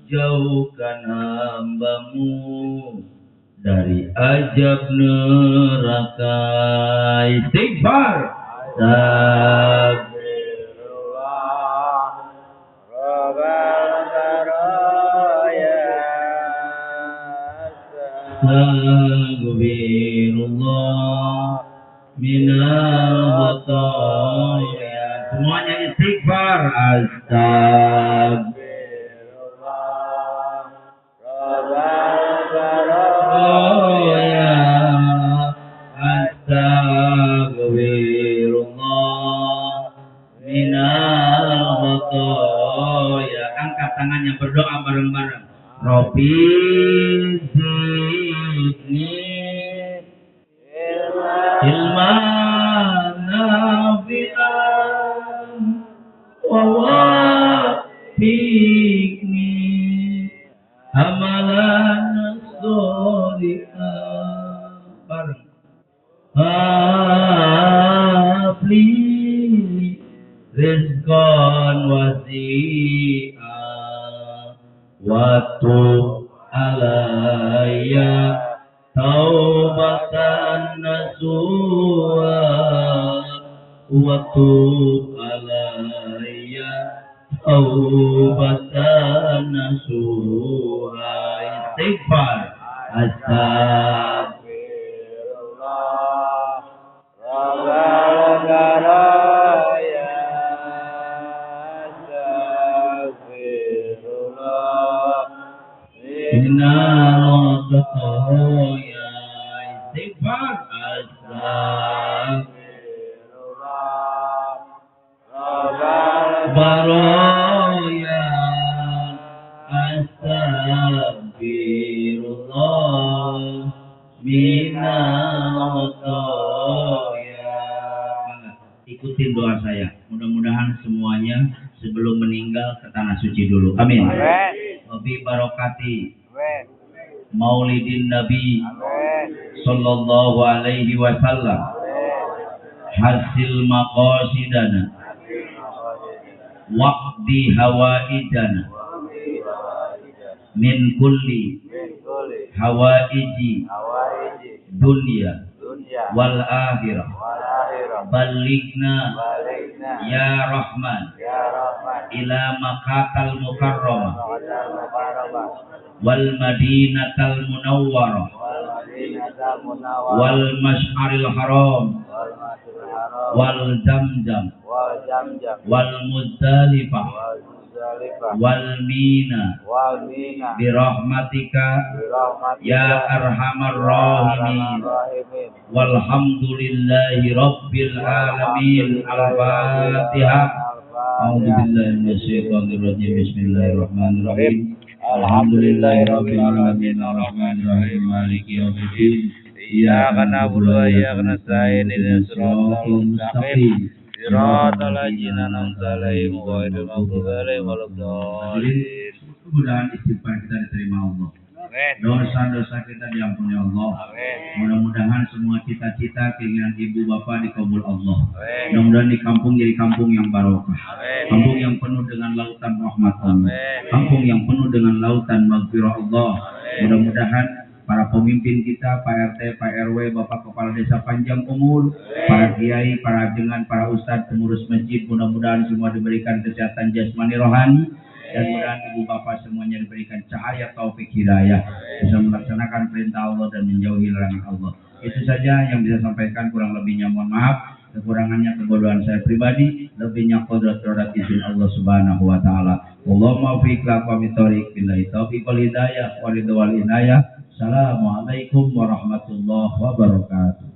B: Jauhkan hambamu
A: dari azab neraka. Istighfar. Astagfirullah minal khotoya. Semuanya istighfar. Astagfirullah minal khotoya. Angkat tangannya, berdoa bareng-bareng. Rabbi zidni ilman nafi'an wa wafiqni amalan sholihan. Bareng. Habli rizqan wasi'a wa tub alayya taubatan nasuha wa tub alayya taubatan nasuha. Istighfar. Astagfirullah rabbal baraya. Astagfirullah minal khotoya. Istighfar. Astagfirullah rabbal baraya. Astagfirullah minal khotoya. Ikutin doa saya. Mudah-mudahan semuanya sebelum meninggal ke tanah suci dulu. Amin. Wabi barokati Maulidin Nabi sallallahu alaihi wasallam. Hasil maqasidana waqdi hawaidana min kulli hawaiji dunya wal akhirah. Balighna ya Rahman ila Makkahal Mukarramah wal Madinatal Munawwarah wal Mash'aril Haram wal Zamzam wal Muzdalifah wal Mina birahmatika ya arhamar rahimin walhamdulillahi rabbil alamin. Al-Fatihah. A'udzubillahi minasyaitonir rajim. Bismillahirrahmanirrahim. Alhamdulillahi rabbil alamin arrahmanir rahim maliki yaumiddin. Iyyaka na'budu wa iyyaka nasta'in ihdinas siratal mustaqim siratal ladzina an'amta 'alaihim ghairil maghdubi 'alaihim waladdallin. Mudah-mudahan istighfar kita diterima Allah. Dosa-dosa kita diampuni Allah. Mudah-mudahan semua cita-cita keinginan ibu bapak dikabul Allah. Mudah-mudahan di kampung jadi kampung yang barokah, kampung yang penuh dengan lautan rahmat Allah, kampung yang penuh dengan lautan maghfirah Allah. Mudah-mudahan para pemimpin kita, Pak RT, Pak RW, Bapak Kepala Desa panjang umur, para kiai, para ajengan, para ustadz, pengurus masjid, mudah-mudahan semua diberikan kesehatan jasmani rohani. Dan mudah-mudahan ibu bapak semuanya diberikan cahaya taufik hidayah, bisa melaksanakan perintah Allah dan menjauhi larangan Allah. Itu saja yang bisa sampaikan, kurang lebihnya mohon maaf. Kekurangannya kebodohan saya pribadi, lebihnya qudrat izin Allah Subhanahu wa taala. Allahumma fiq laqwa bitariq billahi taufiq wal hidayah wa ridwal inayah. Assalamualaikum warahmatullahi wabarakatuh.